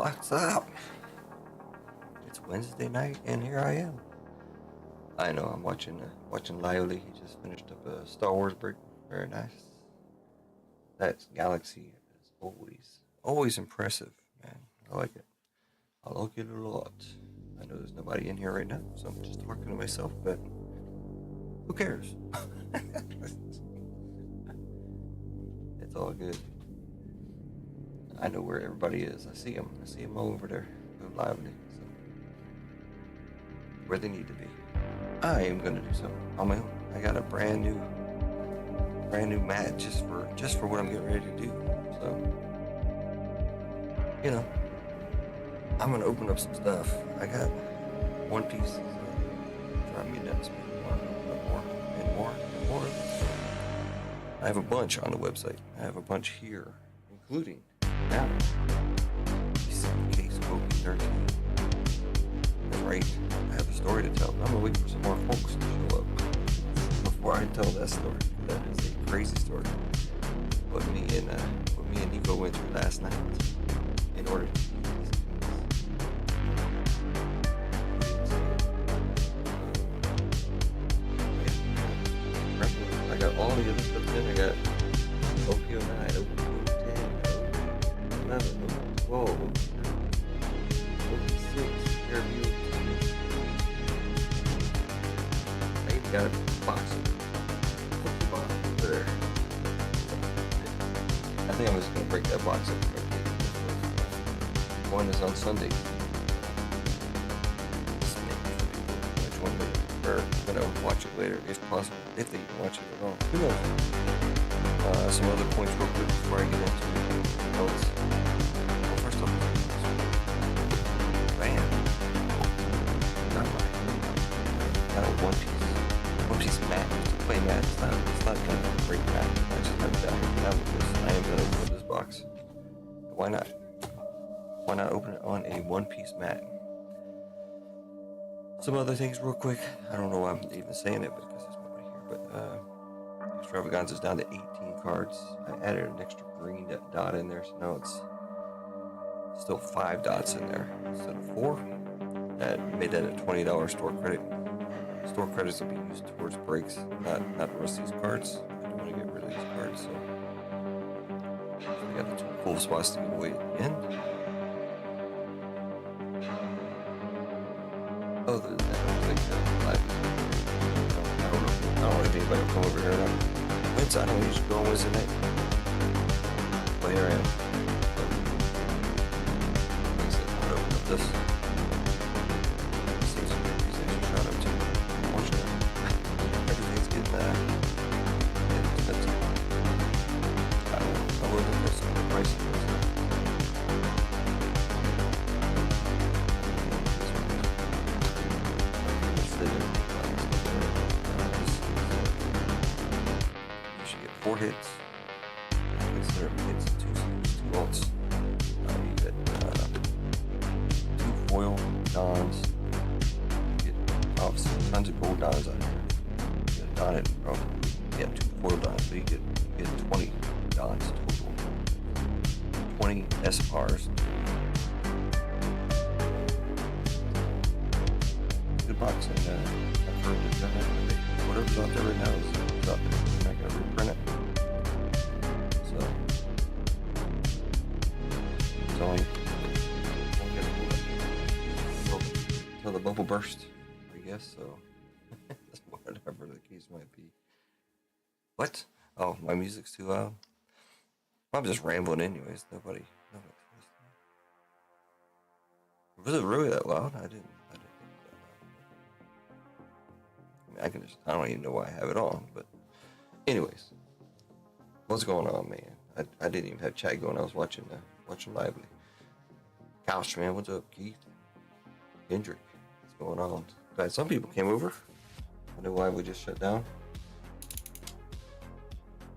What's up? It's Wednesday night, and here I am. I know I'm watching Lively. He just finished up a Star Wars break. Very nice. That galaxy is always impressive, man. I like it. I like it a lot. I know there's nobody in here right now, so I'm just talking to myself. But who cares? It's all good. I know where everybody is. I see them. I see them all over there. They're lively. So where they need to be. I am gonna do something on my own. I got a brand new mat just for what I'm getting ready to do. So I'm gonna open up some stuff. I got one piece driving me nuts. More. I have a bunch on the website. I have a bunch here, including now. Case of OP13. That's right. I have a story to tell. I'm gonna wait for some more folks to show up before I tell that story. That is a crazy story. What me and Nico went through last night in order to keep these I got all the other stuff in. I got OPO 9, OPO 10, 11, 12, OP 6, Fairview. I even got a box of Pokemon over there. I think I'm just gonna break that box up. One is on Sunday. Which one we're gonna watch it later, if possible, if they even watch it at all. Who knows? Some other points real quick before I get into notes. Well, first off, man, not a one piece mat, just a play mat. It's not gonna break mat. I just have that. I am gonna open this box. Why not? Why not open it on a one-piece mat? Some other things real quick. I don't know why I'm even saying it because there's nobody here, but Extravaganza is down to 18 cards. I added an extra green dot in there, so now it's still 5 dots in there instead of 4. That made that a $20 store credit. Store credits will be used towards breaks, not the rest of these cards. I don't want to get rid of these cards, so we got the 2 full spots to give away at the end. Other than that, I think I don't know if anybody will come over here now. Wednesday, I don't usually go on Wednesday night. But here I am. Like I said, I'm gonna open up this. See some extra shout out to watching it. Everything's getting expensive. I don't know. I looked at some of the prices. You should get 4 hits. Consider hits and 2 ults. You get 2 foil dons. You get tons of gold dons on here. You get a don and 2 foil dons, so you get 20 dons total. 20 SPRs. Good box, and I've heard that whatever's out there right now is out there. They're not going to reprint it. So, it's only until the bubble burst, I guess, so whatever the case might be. What? Oh, my music's too loud? I'm just rambling anyways. Nobody. Was it really that loud? I didn't think that loud. I don't even know why I have it on, but anyways, what's going on, man? I didn't even have chat going. I was watching Lively. Couch, man, what's up, Keith? Kendrick, what's going on? Glad some people came over. I know why we just shut down.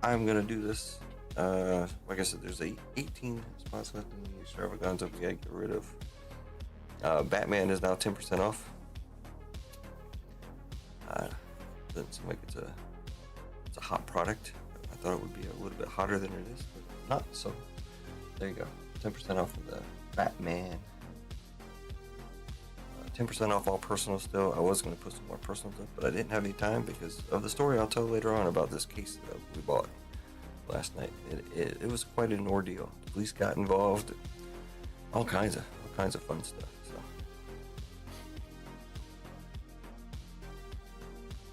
I'm gonna do this. Like I said, there's 18 spots left in the Extravaganza. We gotta get rid of. Batman is now 10% off. Doesn't seem like it's a hot product. I thought it would be a little bit hotter than it is, but it's not. So there you go, 10% off of the Batman. 10% off all personal still. I was going to put some more personal stuff, but I didn't have any time because of the story I'll tell later on about this case that we bought last night. It was quite an ordeal. The police got involved. All kinds of fun stuff. So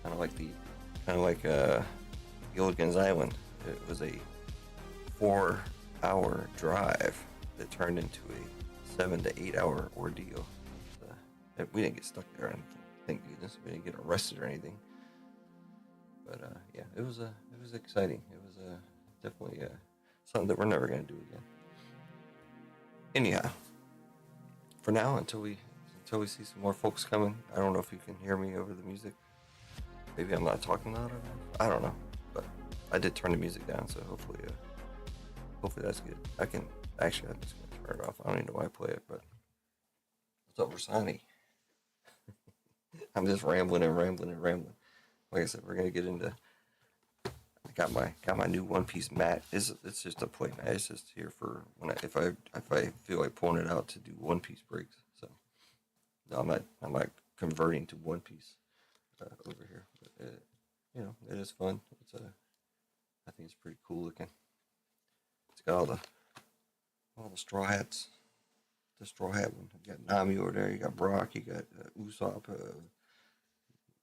kind of like Gilligan's Island. It was a 4-hour drive that turned into a 7 to 8 hour ordeal. We didn't get stuck there, and thank goodness we didn't get arrested or anything. But yeah, it was exciting. It was definitely something that we're never gonna do again. Anyhow, for now, until we see some more folks coming, I don't know if you can hear me over the music. Maybe I'm not talking loud enough. I don't know, but I did turn the music down, so hopefully that's good. I'm just gonna turn it off. I don't even know why I play it, but what's up, Rasani? I'm just rambling. Like I said, we're gonna get into. I got my new One Piece mat. It's just a play mat. It's just here for if I feel like pulling it out to do One Piece breaks. So no, I'm not converting to One Piece over here. But it is fun. I think it's pretty cool looking. It's got all the straw hats. The straw hat one. You got Nami over there. You got Brock. You got Usopp.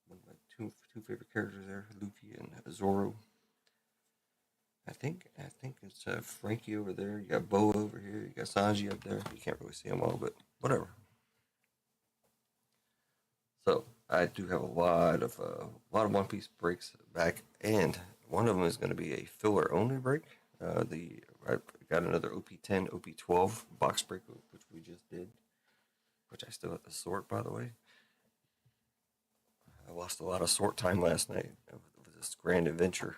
One of my two favorite characters there, Luffy and Zoro. I think it's Frankie over there. You got Boa over here. You got Sanji up there. You can't really see them all, but whatever. So I do have a lot of One Piece breaks back, and one of them is going to be a filler only break. I got another OP10, OP12 box break, which we just did, which I still have to sort, by the way. I lost a lot of sort time last night with this grand adventure.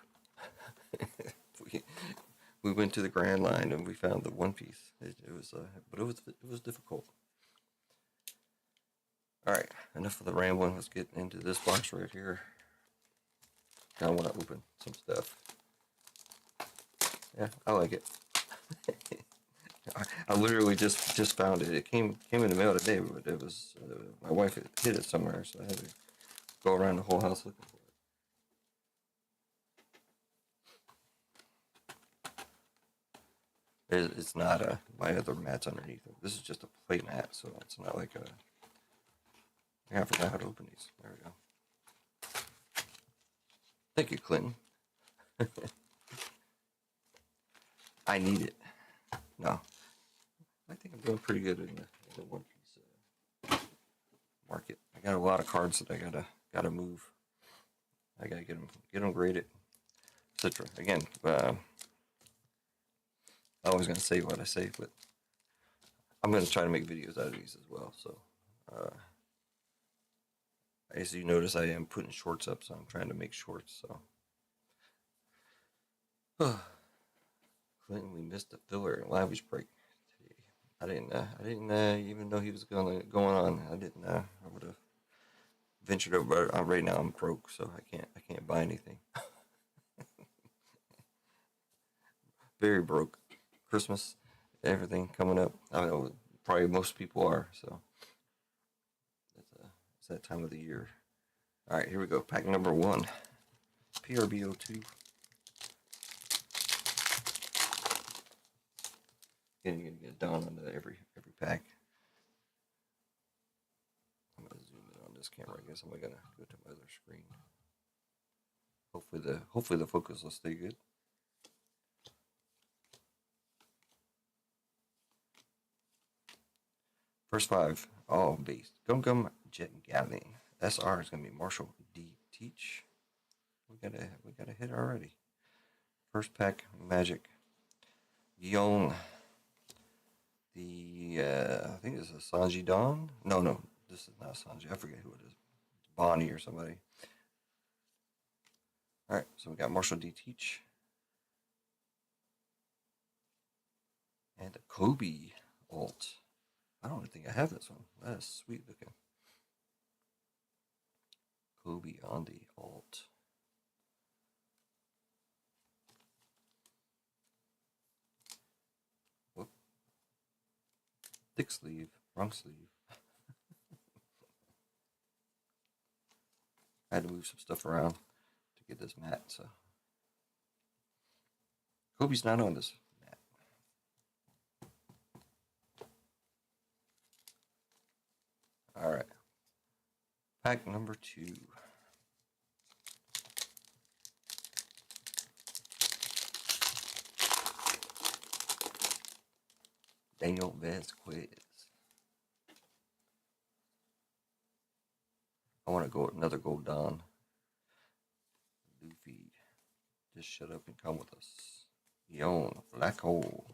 we went to the Grand Line and we found the One Piece. It was difficult. All right, enough of the rambling. Let's get into this box right here. Now I want to open some stuff. Yeah, I like it. I literally just found it. It came in the mail today, but it was my wife had hid it somewhere, so I had to go around the whole house looking for it. It's not my other mats underneath it. This is just a plate mat, so it's not like a. I forgot how to open these. There we go. Thank you, Clinton. I need it. No, I think I'm doing pretty good in the One Piece market. I got a lot of cards that I gotta move. I gotta get them graded, etc. Again, I was gonna say what I say, but I'm gonna try to make videos out of these as well. So, as you notice, I am putting shorts up, so I'm trying to make shorts. So, Clinton, we missed a filler and lavish break today. I didn't even know he was going on. I would have ventured over. Right now, I'm broke, so I can't buy anything. Very broke. Christmas, everything coming up. I know probably most people are. So it's that time of the year. All right, here we go. Pack number 1, PRBO2. Again, you're gonna get down onto every pack. I'm gonna zoom in on this camera. I guess I'm gonna go to my other screen. Hopefully the focus will stay good. First 5, all based. Gum Gum Jet Gathering. SR is gonna be Marshall D. Teach. We got a hit already. First pack, Magic. Guillaume. I think this is Sanji Don. No, this is not Sanji. I forget who it is. It's Bonnie or somebody. All right, so we got Marshall D. Teach. And a Kobe alt. I don't think I have this one. That is sweet looking. Kobe on the alt. Whoop. Thick sleeve, wrong sleeve. I had to move some stuff around to get this mat, so. Kobe's not on this mat. Alright. Pack number 2. Daniel Vasquez. I want to go another Gold Don. Luffy. Just shut up and come with us. Yon, Black Hole.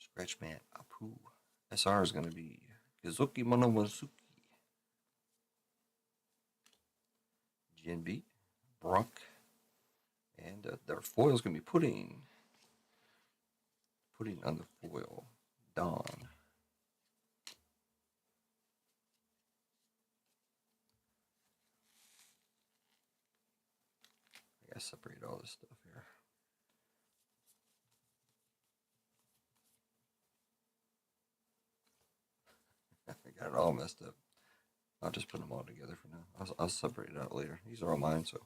Scratchman, Apu. SR is going to be Kazuki Monomosuke. Jinbi, Brock, and their foil is going to be Pudding. Pudding on the foil. Dawn. I gotta separate all this stuff here. I got it all messed up. I'll just put them all together for now. I'll separate it out later. These are all mine, so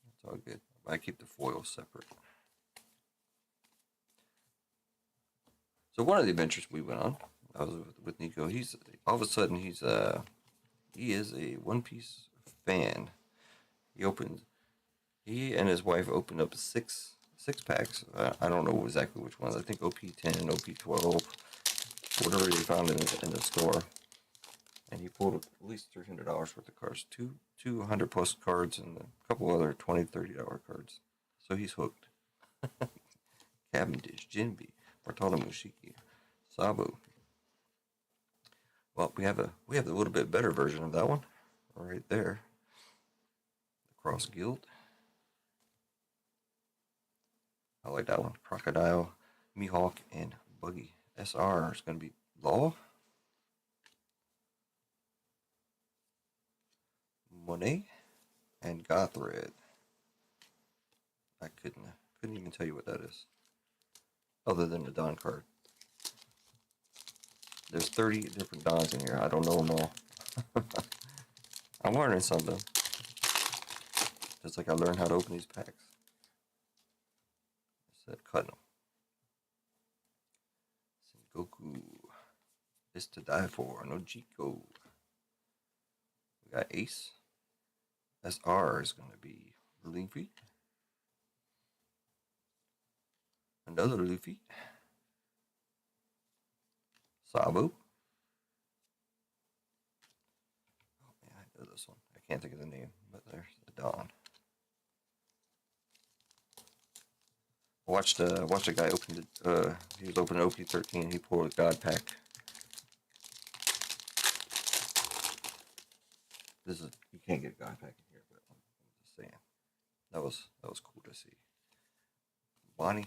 it's all good. I keep the foil separate. So one of the adventures we went on, I was with Nico. He's all of a sudden he is a One Piece fan. He and his wife opened up six packs. I don't know exactly which ones. I think OP10, OP12, whatever they found in the store. And he pulled at least $300 worth of cards, 200 plus cards, and a couple other $20, $30 cards. So he's hooked. Cavendish, Jinbi, Bartolo Mushiki, Sabu. Well, we have a little bit better version of that one, right there. The Cross Guild. I like that one. Crocodile, Mihawk, and Buggy. SR is going to be Law. Monet and Gothred. I couldn't even tell you what that is, other than the Don card. There's 30 different Dons in here. I don't know them all. I'm learning something. Just like I learned how to open these packs. I said cutting them. Sengoku. Is to die for. No Chico. We got Ace. SR is going to be Luffy. Another Luffy. Sabu. Oh man, I know this one. I can't think of the name, but there's the Dawn. I watched a guy open it. He was opening OP13. He pulled a God pack. You can't get a God pack in here, but I'm just saying that was cool to see. Bonnie,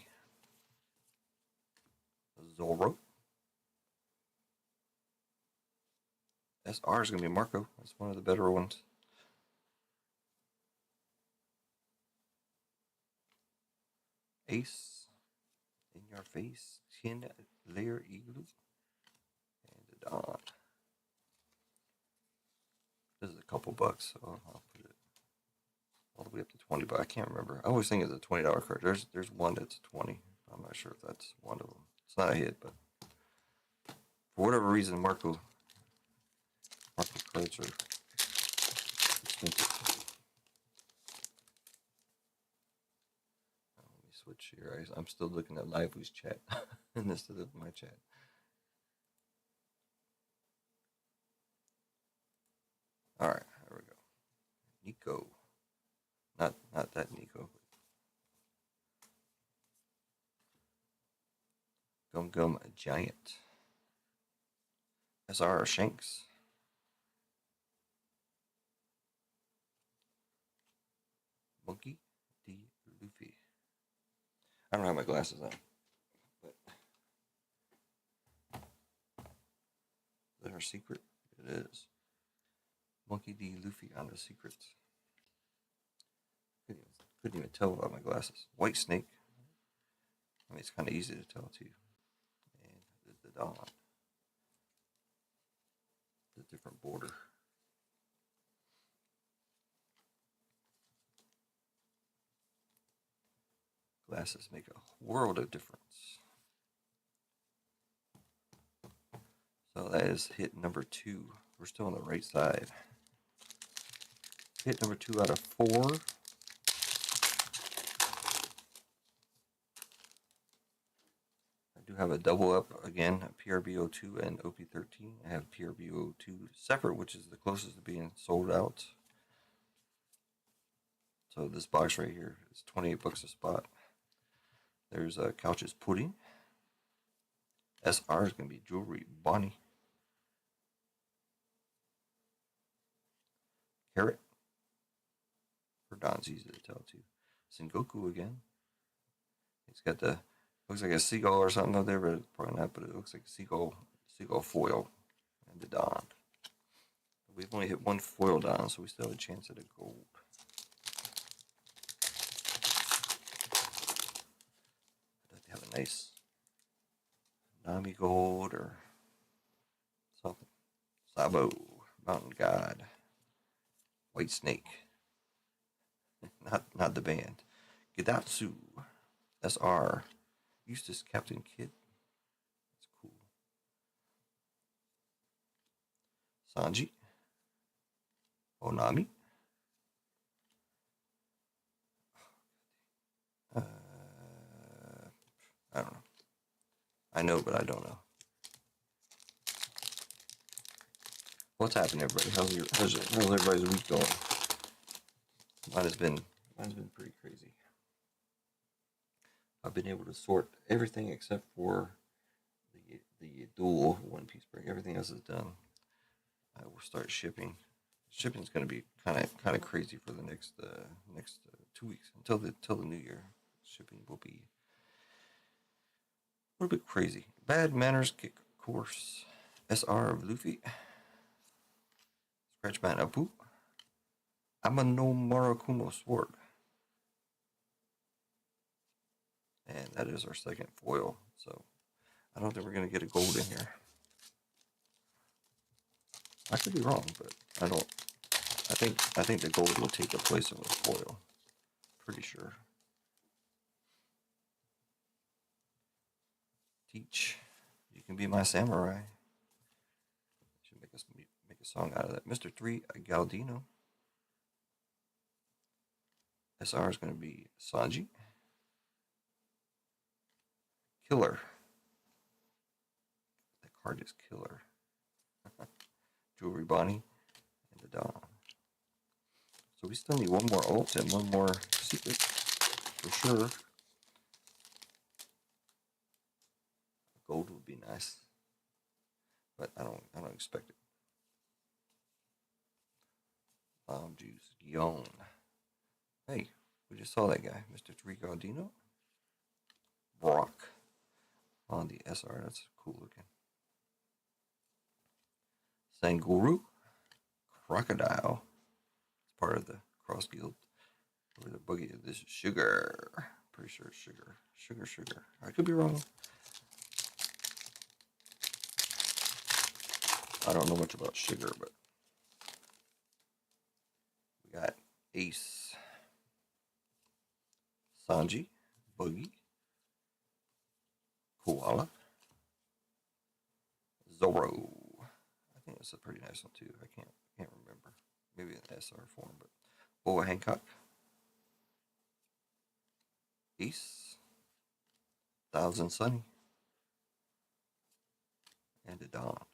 Zoro. SR is gonna be Marco. That's one of the better ones. Ace, In Your Face, 10 Layer Igloo, and the Dawn. This is a couple bucks, so I'll put it all the way up to 20, but I can't remember. I always think it's a $20 card. There's one that's 20. I'm not sure if that's one of them. It's not a hit, but for whatever reason, Marco cards are expensive. Let me switch here. I'm still looking at Lively's chat instead of my chat. All right, there we go. Nico. Not that Nico. Gum Gum Giant. SR Shanks. Monkey D. Luffy. I don't have my glasses on, but is that our secret? It is. Monkey D. Luffy on the secrets. Couldn't even tell without my glasses. White Snake. I mean, it's kind of easy to tell too. And the Dawn, the different border. Glasses make a world of difference. So that is hit number 2. We're still on the right side. Hit number 2 out of 4. I do have a double up again, PRBO2 and OP13. I have PRBO2 separate, which is the closest to being sold out. So this box right here is 28 bucks a spot. There's Couch's Pudding. SR is going to be Jewelry Bonnie. Carrot. For Don's easy to tell too. Sengoku again. He's got the, looks like a seagull or something out there, but probably not, but it looks like a seagull foil. And the Don. We've only hit one foil Don, so we still have a chance at a gold. I'd like to have a nice Nami gold or something. Sabo, Mountain God, White Snake. Not the band. Gidatsu, SR, Eustace Captain Kidd. That's cool. Sanji, Onami. I don't know. I know, but I don't know. What's happening, everybody? How's everybody's week going? Mine's been pretty crazy. I've been able to sort everything except for the dual One Piece break. Everything else is done. I will start shipping. Shipping's going to be kind of crazy for the next 2 weeks until the new year. Shipping will be a little bit crazy. Bad Manners Kick Course. SR of Luffy. Scratchman Apu. Amano Murakumo Sword. And that is our second foil. So I don't think we're going to get a gold in here. I could be wrong, but I don't. I think the gold will take the place of a foil. Pretty sure. Teach. You can be my samurai. Should make a song out of that. Mr. 3 Galdino. SR is going to be Sanji. Killer. That card is killer. Jewelry Bonnie and the Dawn. So we still need one more ult and one more secret for sure. Gold would be nice, but I don't expect it. Bomb Juice Guion. Hey, we just saw that guy, Mr. Tricardino. Brock on the SR. That's cool looking. Sanguru. Crocodile. It's part of the Cross Guild. Or the boogie. This is Sugar. Pretty sure it's Sugar. Sugar. I could be wrong. I don't know much about Sugar, but we got Ace, Sanji, Boogie, Koala, Zoro. I think that's a pretty nice one too. I can't remember. Maybe an SR form, but Boa Hancock, Ace, Thousand Sunny, and a Dawn.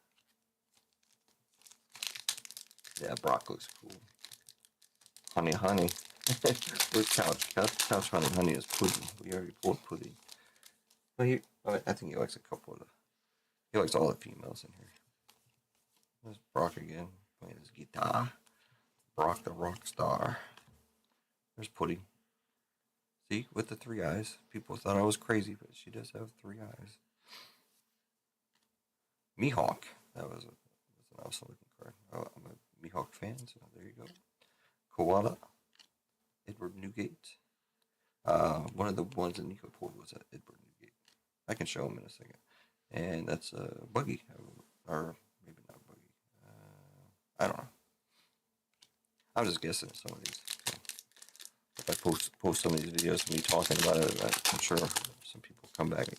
Yeah, Brock looks cool. Honey. Where's Couch? Couch Honey is pudding. We already pulled pudding. But I think he likes a couple of he likes all the females in here. There's Brock again, playing his guitar. Brock the rock star. There's Pudding. See, with the 3 eyes. People thought I was crazy, but she does have 3 eyes. Mihawk. That was an awesome looking card. Oh, I'm a Mihawk fan, so there you go. Koala. Edward Newgate. One of the ones that Nico pulled was Edward Newgate. I can show them in a second. And that's a buggy, or maybe not buggy. I don't know. I'm just guessing some of these. So if I post some of these videos of me talking about it, I'm sure some people come back and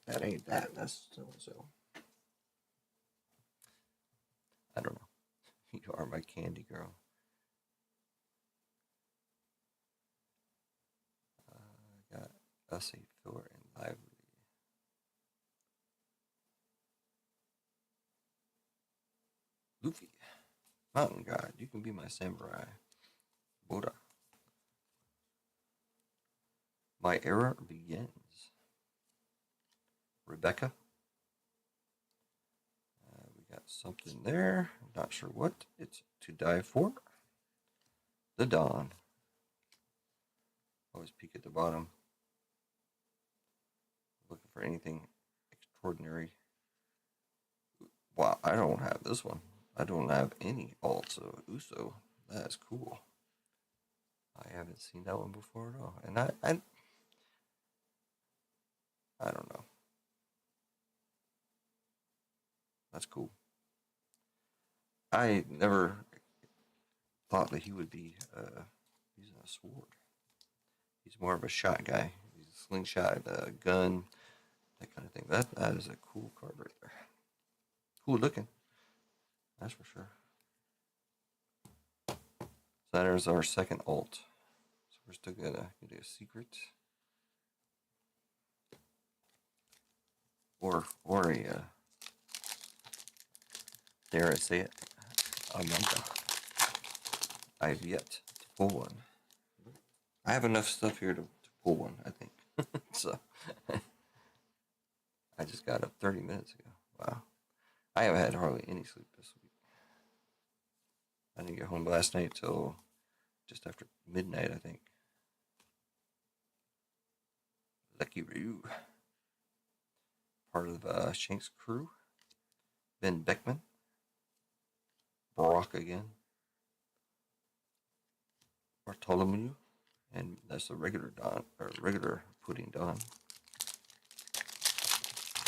that ain't that. That's so and so. I don't know. You are my candy girl. I got us a filler and lively. Luffy, mountain god, you can be my samurai. Buddha, my era begins. Rebecca, we got something there. I'm not sure what. It's to die for. The dawn. Always peek at the bottom. Looking for anything extraordinary. Wow, I don't have this one. I don't have any alts of Uso. That's cool. I haven't seen that one before at all. And I don't know. That's cool. I never thought that he would be using a sword. He's more of a shot guy. He's a slingshot, gun, that kind of thing. That is a cool card right there. Cool looking. That's for sure. So that is our second alt. So we're still gonna get a secret. Or a dare I say it, a manga. I've yet to pull one. I have enough stuff here to pull one, I think. So I just got up 30 minutes ago. Wow. I haven't had hardly any sleep this week. I didn't get home last night till just after midnight, I think. Lucky Ryu. Part of Shank's crew. Ben Beckman. Barack again. Bartholomew. And that's the regular Don, or regular Pudding Don.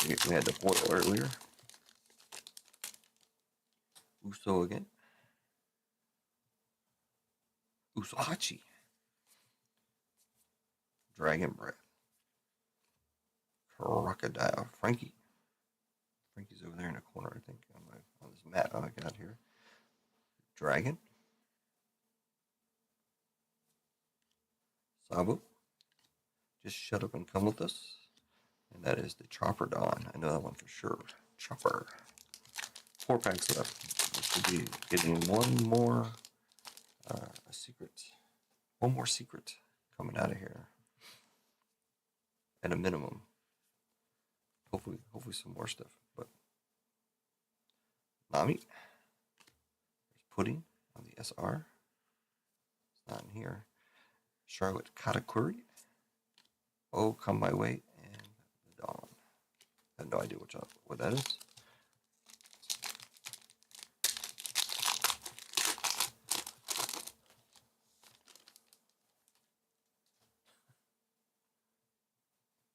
We had the foil earlier. Uso again. Usohachi. Dragon Breath. Crocodile. Frankie. Frankie's over there in the corner, I think, on this map I got here. Dragon. Sabo. Just shut up and come with us. And that is the Chopper Don. I know that one for sure. Chopper. 4 packs left. We should be getting one more secret. One more secret coming out of here. At a minimum. Hopefully some more stuff. But Nami. There's Pudding on the SR. It's not in here. Charlotte Katakuri. Oh, Come My Way, and The Dawn. I have no idea what that is.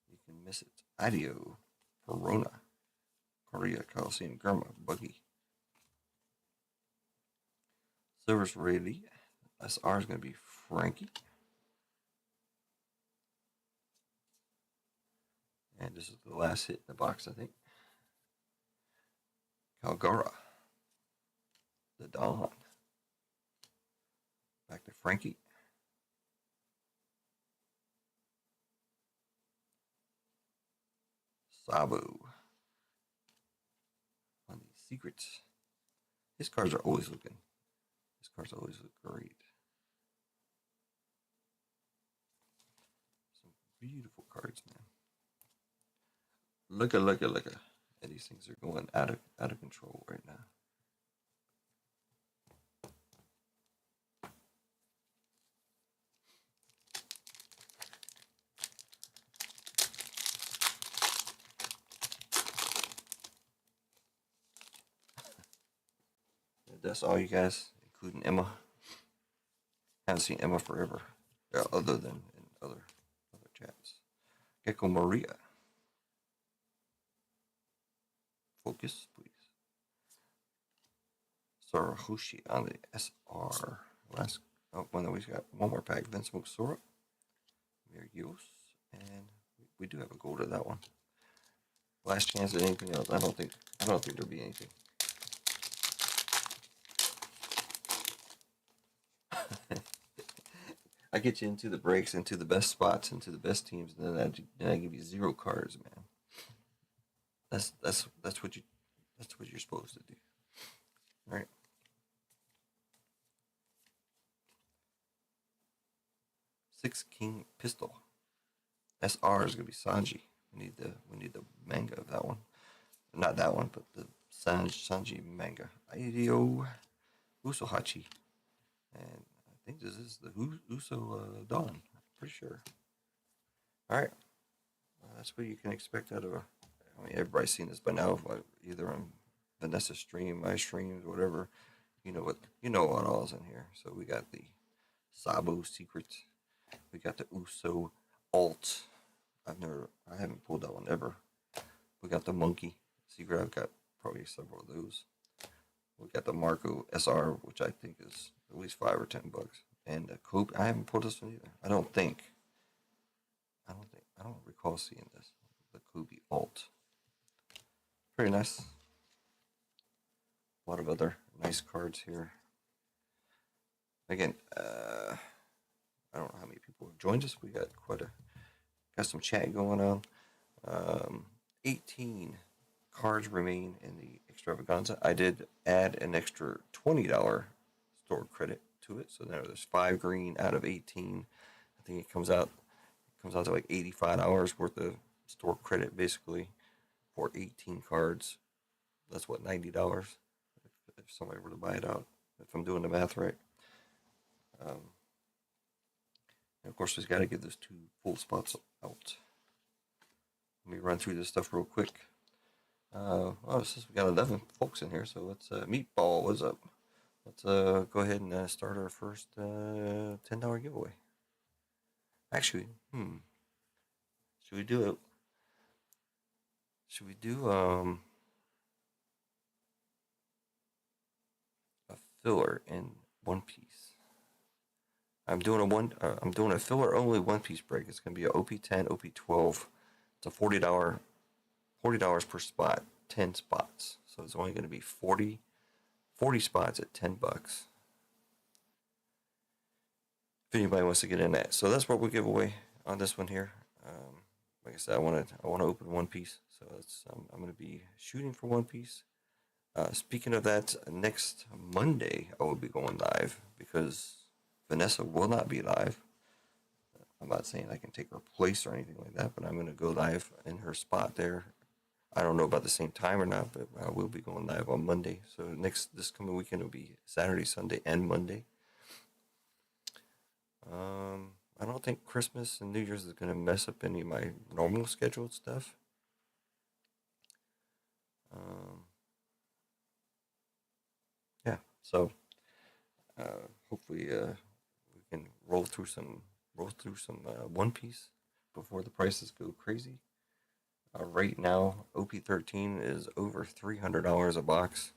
You can miss it. Adio, Verona, Korea, Coliseum, Gurma, Buggy. Silver's Rayleigh. SR is going to be Frankie. And this is the last hit in the box, I think. Calgara. The Dawn. Back to Frankie. Sabu. On the secrets. His cards are always looking. His cards always look great. Some beautiful cards, man. Look at. And these things are going out of control right now. That's all you guys, including Emma. Haven't seen Emma forever, other than in other chats. Gecko Maria. Focus, please. Sarahushi on the SR. Last. Oh, well, no, we've got one more pack. Then Smoke Sora. Mirios. And we do have a gold of that one. Last chance at anything else. I don't think there'll be anything. I get you into the breaks, into the best spots, into the best teams, and then I give you 0 cards, man. That's what you're supposed to do. All right. Six King Pistol. SR is gonna be Sanji. We need the manga of that one. Not that one, but the Sanji manga. Aidio Usohachi. And I think this is the Uso Dawn. Pretty sure. Alright. That's what you can expect out of a. I mean, everybody's seen this by now, either on Vanessa's stream, my streams, whatever. You know what all's in here. So we got the Sabo Secret. We got the Uso Alt. I haven't pulled that one ever. We got the Monkey Secret. I've got probably several of those. We got the Marco SR, which I think is at least $5 or $10. And the Kobe. I haven't pulled this one either. I don't recall seeing this. The Kobe Alt. Pretty nice. A lot of other nice cards here. Again, I don't know how many people have joined us. We got got some chat going on. 18 cards remain in the Extravaganza. I did add an extra $20 store credit to it, so now there's 5 green out of 18. I think it comes out to like $85 worth of store credit basically for 18 cards. That's what, $90 if somebody were to buy it out, if I'm doing the math right. And of course, we've got to get those 2 full spots out. Let me run through this stuff real quick. Since we got 11 folks in here, so let's Meatball, what's up? Let's go ahead and start our first $10 giveaway. Actually, should we do it? Should we do a filler in One Piece? I'm doing a filler only One Piece break. It's gonna be a OP10, OP12. It's a $40 per spot, 10 spots. So it's only gonna be 40 spots at $10. If anybody wants to get in that, so that's what we'll give away on this one here. Like I said, I want to open One Piece, so I'm going to be shooting for One Piece. Speaking of that, next Monday I will be going live because Vanessa will not be live. I'm not saying I can take her place or anything like that, but I'm going to go live in her spot there. I don't know about the same time or not, but I will be going live on Monday. So this coming weekend will be Saturday, Sunday, and Monday. I don't think Christmas and New Year's is going to mess up any of my normal scheduled stuff. Yeah, so hopefully we can roll through some One Piece before the prices go crazy. Right now, OP13 is over $300 a box,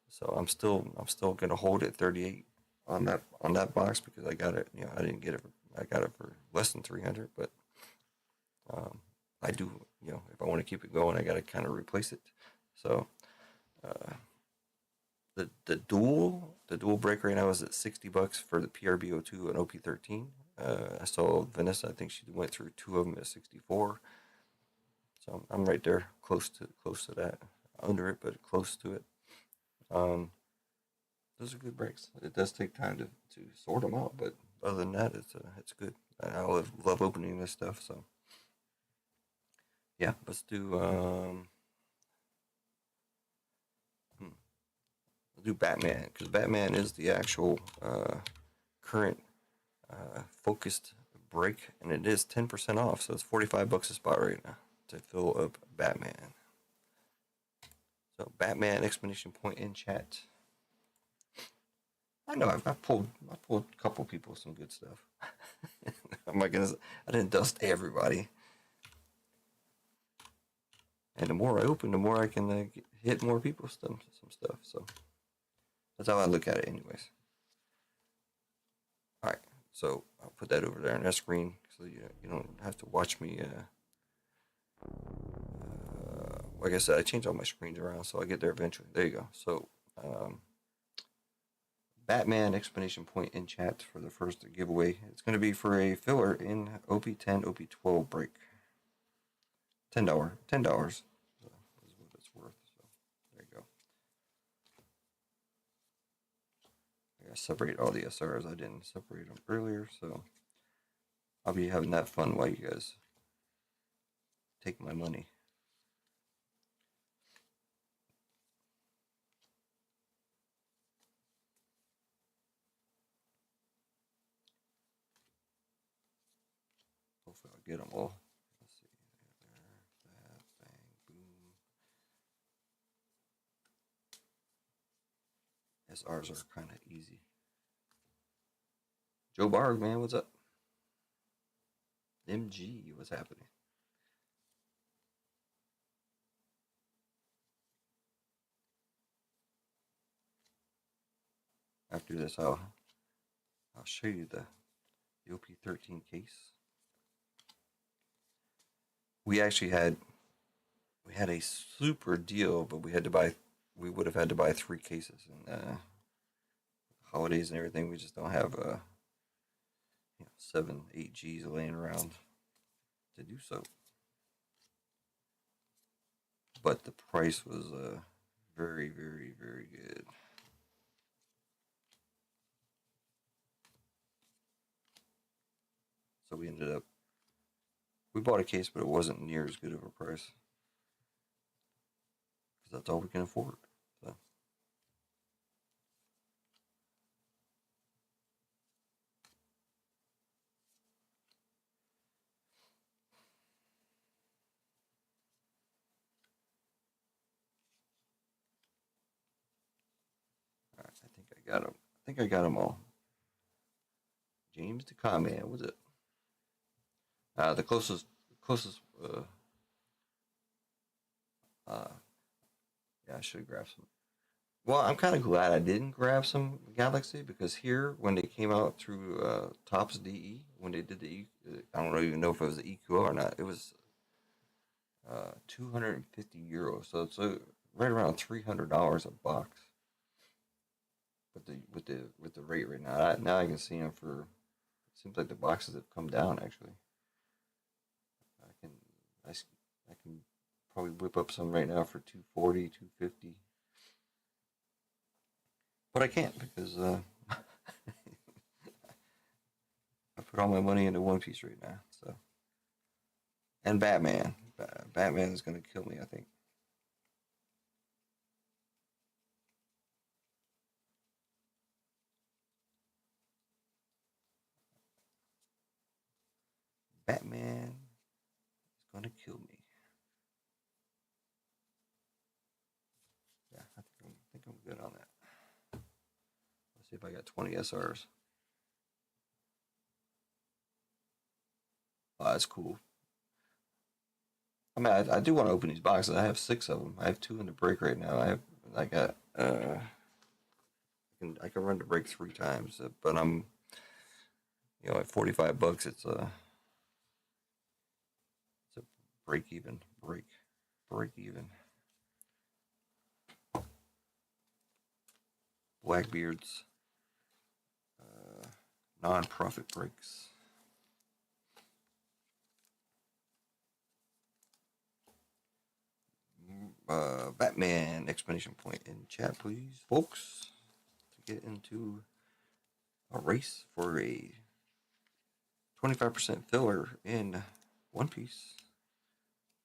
so I'm still gonna hold at 38 on that box because I got it. I didn't get it. I got it for less than 300, but I do. If I want to keep it going, I got to kind of replace it. So the dual break right now is at $60 for the PRBO2 and OP13. I saw Vanessa. I think she went through 2 of them at 64. So I'm right there, close to that, under it, but close to it. Those are good breaks. It does take time to sort them out, but other than that, it's good. I love opening this stuff. So yeah, let's do we'll do Batman because Batman is the actual current focused break, and it is 10% off. So it's $45 a spot right now to fill up Batman. So Batman exclamation point in chat. I know I pulled a couple people some good stuff. Oh my goodness, I didn't dust everybody. And the more I open, the more I can hit more people some stuff. So that's how I look at it, anyways. All right, so I'll put that over there on that screen so you don't have to watch me. Like I said, I change all my screens around, so I get there eventually. There you go. So, Batman explanation point in chat for the first giveaway. It's going to be for a filler in OP10, OP12 break. $10. $10 is what it's worth. So there you go. I gotta separate all the SRs. I didn't separate them earlier, so I'll be having that fun while you guys take my money. Hopefully I'll get them all. Let's see. There, that, bang, boom. SRs are kind of easy. Joe Barg, man, what's up? MG, what's happening? After this, I'll show you the OP13 case. We actually had a super deal, but we would have had to buy 3 cases, and holidays and everything. We just don't have 7, 8 G's laying around to do so. But the price was very, very, very good. So we bought a case, but it wasn't near as good of a price because that's all we can afford. So. All right, I think I got them. I think I got them all. James the Comment, was it? The closest. Yeah, I should have grabbed some. Well, I'm kind of glad I didn't grab some Galaxy because here, when they came out through Tops DE, when they did I don't even know if it was the EQO or not. It was 250 euros, so it's right around $300 a box. With the rate right now, now I can see them for. It seems like the boxes have come down actually. I can probably whip up some right now for 240, 250. But I can't because I put all my money into One Piece right now. So, and Batman. Batman is going to kill me, I think. Batman is going to kill me. Yeah, I think I'm good on that. Let's see if I got 20 SRs. Oh, that's cool. I mean, I do want to open these boxes. I have 6 of them. I have 2 in the break right now. I got I can run the break 3 times, but I'm at $45. It's a break even. Blackbeard's non-profit breaks. Batman explanation point in chat, please, folks, to get into a race for a 25% filler in One Piece.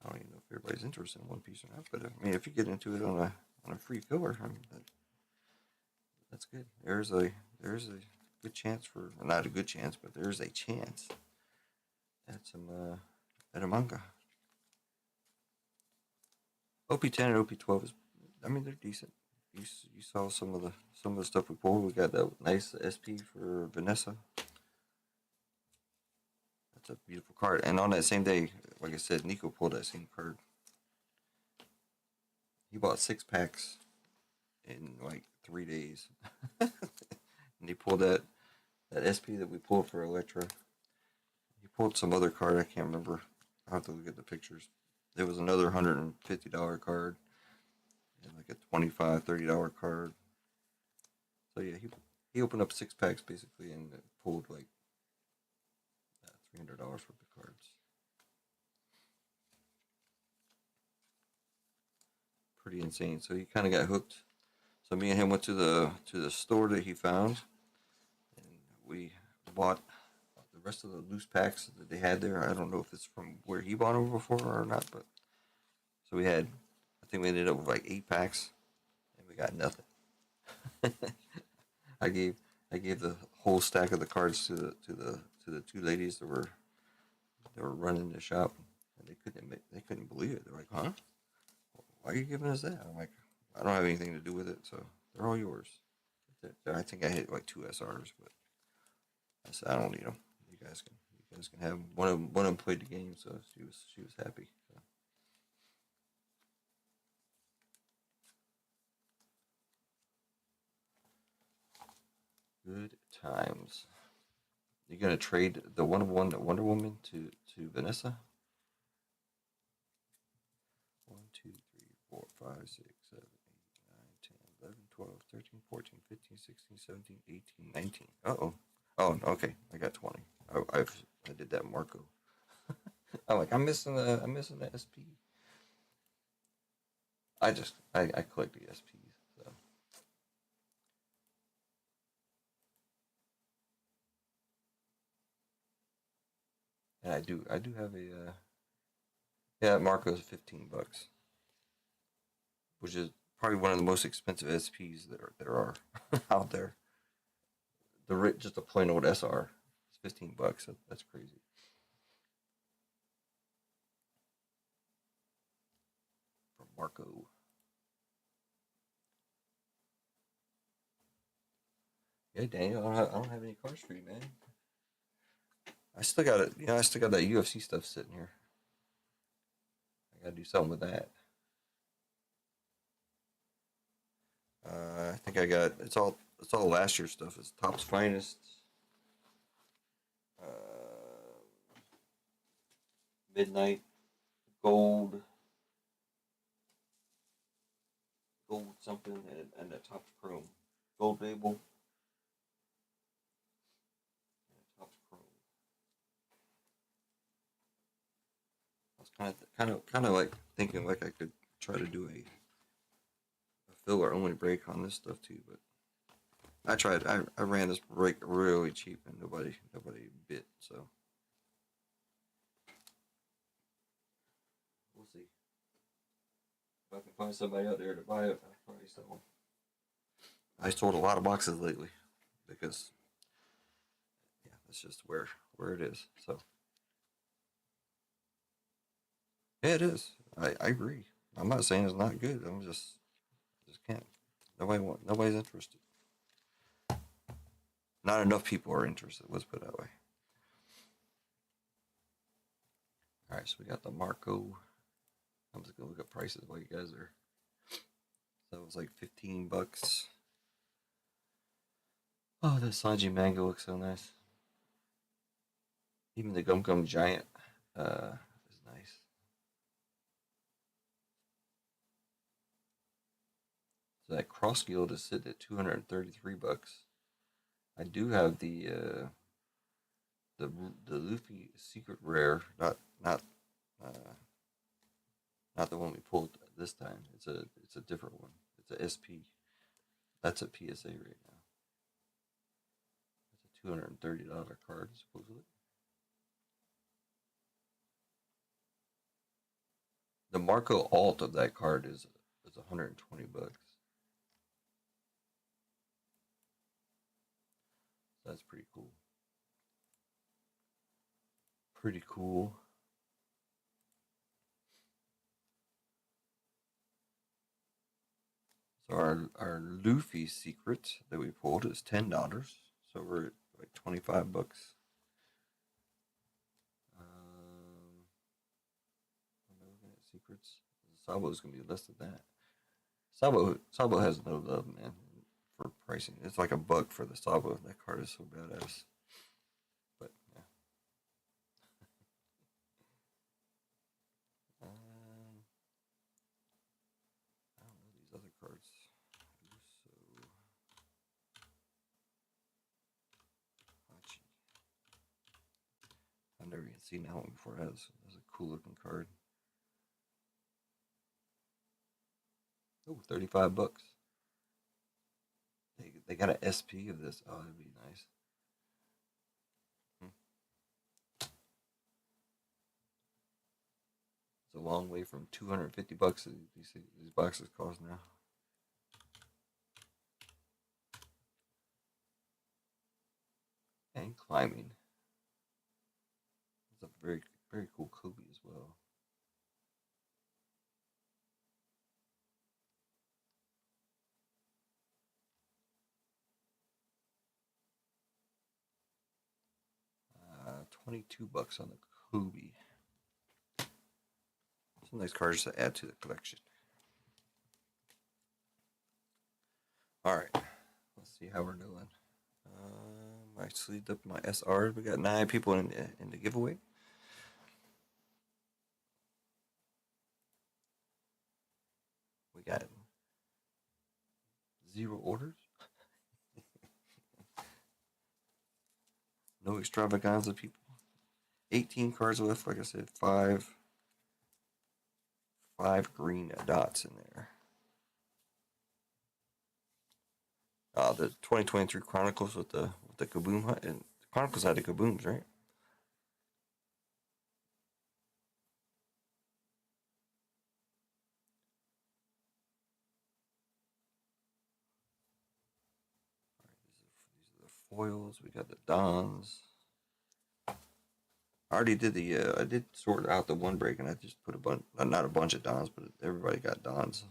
I don't even know if everybody's interested in One Piece or not, but I mean, if you get into it on a free filler, I mean, that's good. There's a good chance for, well, not a good chance, but there's a chance at some at a manga. OP10 and OP12 is, I mean, they're decent. You saw some of the stuff we pulled. We got that nice SP for Vanessa. That's a beautiful card. And on that same day, like I said, Nico pulled that same card. He bought 6 packs in like 3 days, and he pulled that SP that we pulled for Electra. He pulled some other card. I can't remember. I'll have to look at the pictures. There was another $150 card and like a $25, $30 card. So yeah, he opened up 6 packs basically and pulled like $300 worth of cards. Pretty insane. So he kind of got hooked. So me and him went to the store that he found, and we bought the rest of the loose packs that they had there. I don't know if it's from where he bought them before or not, but so we had. I think we ended up with like 8 packs, and we got nothing. I gave I gave the whole stack of the cards to the 2 ladies that were running the shop, and they couldn't believe it. They're like, "Huh? Why are you giving us that?" I'm like, "I don't have anything to do with it, so they're all yours." I think I hit like 2 SRs, but I said I don't need them. You guys can have them. One of them played the game, so she was happy. So. Good times. You gonna trade the Wonder Woman to Vanessa? 1, 2, 3, 4, 5, 6, 7, 8, 9, 10, 11, 12, 13, 14, 15, 16, 17, 18, 19. Uh-oh. Oh, okay. I got 20. I did that Marco. I'm like, I'm missing the SP. I collect the SPs. So and I do have a yeah, Marco's $15, which is probably one of the most expensive SPs there are out there. Just a plain old SR is $15. That's crazy. For Marco. Yeah, Daniel, I don't have any cards for you, man. I still got it. I still got that UFC stuff sitting here. I gotta do something with that. I think I got it's all last year's stuff. It's Topps Finest, uh, Midnight, Gold, Gold something, and the Topps Chrome, Gold Label, and Topps Chrome. I was kind of like thinking like I could try to do a filler only break on this stuff too, but I tried. I ran this break really cheap and nobody bit. So we'll see if I can find somebody out there to buy it. I'll probably sell them. I sold a lot of boxes lately because yeah, that's just where it is. So yeah, it is. I agree. I'm not saying it's not good. I just can't. Nobody's interested. Not enough people are interested. Let's put it that way. All right, so we got the Marco. I'm just gonna look up prices while you guys are. So it was like $15. Oh, the Sanji mango looks so nice. Even the Gum Gum Giant is nice. So that Cross Guild is sitting at $233. I do have the the Luffy Secret Rare, uh, not the one we pulled this time. It's a different one. It's a SP. That's a PSA right now. It's a $230 card supposedly. The Marco Alt of that card is $120. So that's pretty cool. Pretty cool. So our Luffy secret that we pulled is $10. So we're at like $25. Am I looking at secrets? The Sabo is gonna be less than that. Sabo has no love, man, for pricing. It's like $1 for the Sabo. That card is so badass. But yeah. I don't know these other cards. So Hachi. I've never even seen that one before. That's a cool looking card. Oh, $35. They got an SP of this. Oh, that'd be nice. It's a long way from $250 these boxes cost now. And climbing. It's a very, very cool Kobe as well. $22 on the Kobe. Some nice cards to add to the collection. All right, let's see how we're doing. I sleeved up my SRs. We got 9 people in the giveaway. We got 0 orders. No extravaganza, people. 18 cards left. Like I said, five green dots in there. The 2023 Chronicles with the Kaboom Hunt, and the Chronicles had the Kabooms, right? These are the foils. We got the Dons. I already did I did sort out the one break, and I just put not a bunch of Dons, but everybody got Dons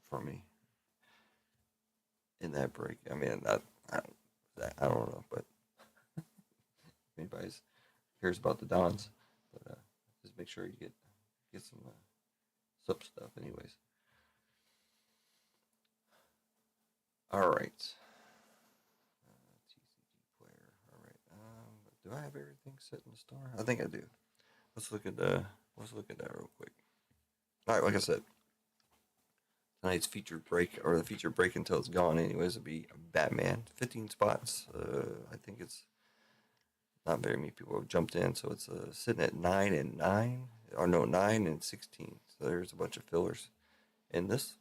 for me in that break. I mean, I don't know, but if anybody cares about the Dons, but just make sure you get some sub stuff, anyways. All right. TCG player. All right. Do I have everything set in the star? I think I do. Let's look at that real quick. All right, like I said, tonight's featured break, or the featured break until it's gone, anyways, will be Batman. 15 spots. I think it's not very many people have jumped in, so it's sitting at 9 and 9, or no, 9 and 16. So there's a bunch of fillers in this.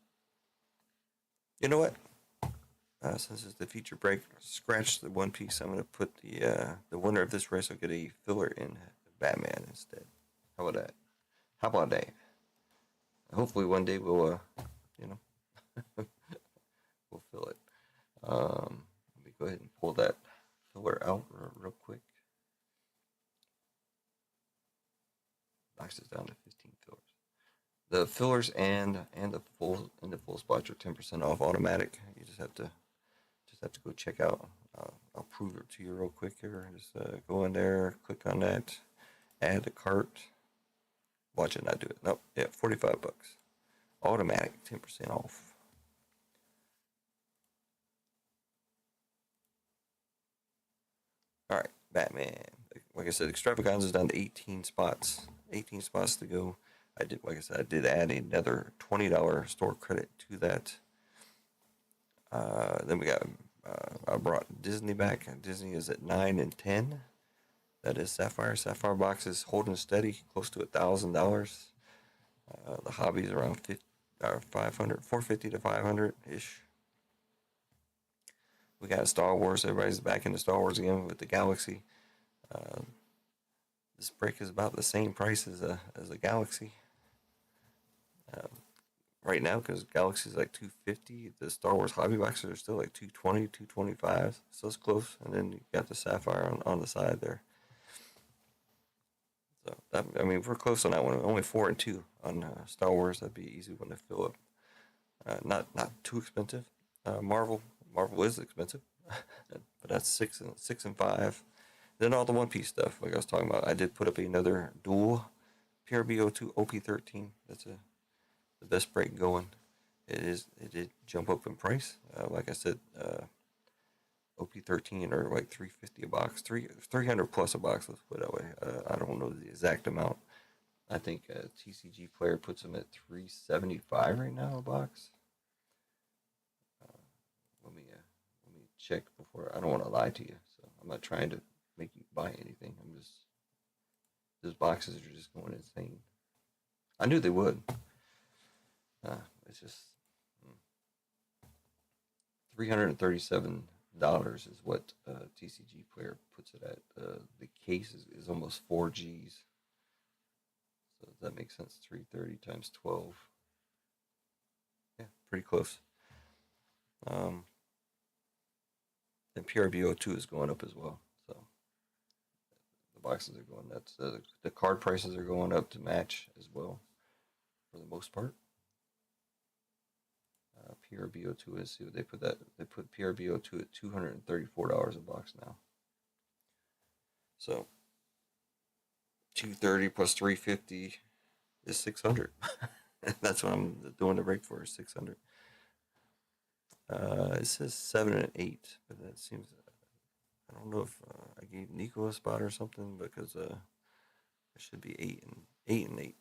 You know what? Since it's the feature break, scratch the one piece. I'm gonna put the winner of this race will get a filler in Batman instead. How about that? How about that? Hopefully one day we'll we'll fill it. Let me go ahead and pull that filler out real quick. Knocks us down to 15 fillers. The fillers and the full spots are 10% off automatic. You just have to go check out. I'll prove it to you real quick here. Just go in there, click on that, add to cart. Watch it not do it. Nope. Yeah, $45. Automatic, 10% off. All right, Batman. Like I said, Extravaganza is down to 18 spots. 18 spots to go. I did add another $20 store credit to that. Then we got, I brought Disney back. Disney is at 9 and 10. That is Sapphire. Sapphire box is holding steady, close to $1,000. The hobby is around 500, 450 to 500 ish. We got Star Wars. Everybody's back into Star Wars again with the Galaxy. This break is about the same price as a Galaxy right now, because Galaxy is like $250. The Star Wars hobby boxes are still like $220, $225. So it's close. And then you got the Sapphire on the side there. So I mean, we're close on that one. Only 4 and 2 on Star Wars. That'd be an easy one to fill up. Not too expensive. Marvel is expensive, but that's 6 and 5. Then all the One Piece stuff, like I was talking about. I did put up another dual PRB02 OP13. That's the best break going. it did jump up in price. Like I said, OP13 are like 350 a box, 300 plus a box. Let's put it that way. I don't know the exact amount. I think TCG Player puts them at 375 right now a box. Let me check before. I don't want to lie to you, so I'm not trying to make you buy anything. I'm just those boxes are just going insane. I knew they would. It's just $337 is what TCG Player puts it at. The case is almost 4Gs. So does that make sense? 330 times 12. Yeah, pretty close. And PRBO2 is going up as well. So the boxes are going nuts. The card prices are going up to match as well, for the most part. PRBO2 is, see what they put that. They put PRBO2 at $234 a box now. So 230 plus 350 is 600. That's what I'm doing the break for, is 600. It says 7 and 8, but that seems. I don't know if I gave Nico a spot or something, because it should be 8 and 8.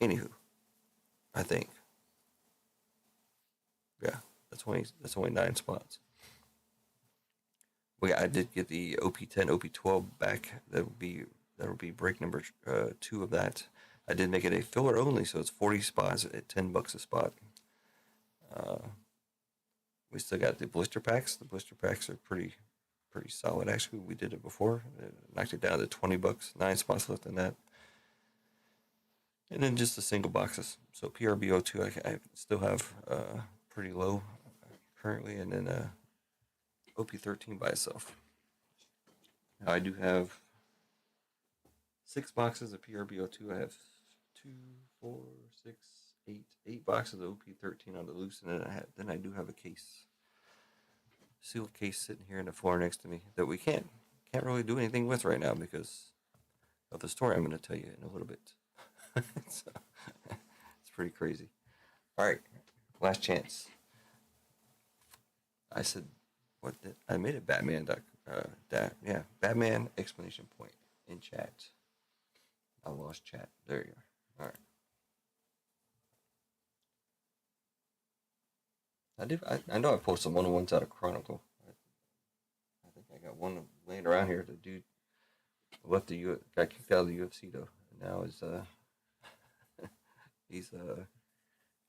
Anywho, I think. Yeah, that's only 9 spots. Well, yeah, I did get the OP10, OP12 back. That'll be break number 2 of that. I did make it a filler only, so it's 40 spots at $10 a spot. We still got the blister packs. The blister packs are pretty solid. Actually, we did it before. Knocked it down to $20. 9 spots left in that. And then just the single boxes. So PRBO2 I still have pretty low currently, and then OP13 by itself. Now I do have 6 boxes of PRBO2. I have 2, 4, 6, 8 boxes of OP13 on the loose, and then I do have a case, sealed case, sitting here on the floor next to me that we can't really do anything with right now because of the story I'm going to tell you in a little bit. So, it's pretty crazy. All right, last chance. I said, I made it Batman. Batman exclamation point in chat. I lost chat. There you are. All right. I know I posted some 101s out of Chronicle. I think I got one laying around here. The dude got kicked out of the UFC though. And now he's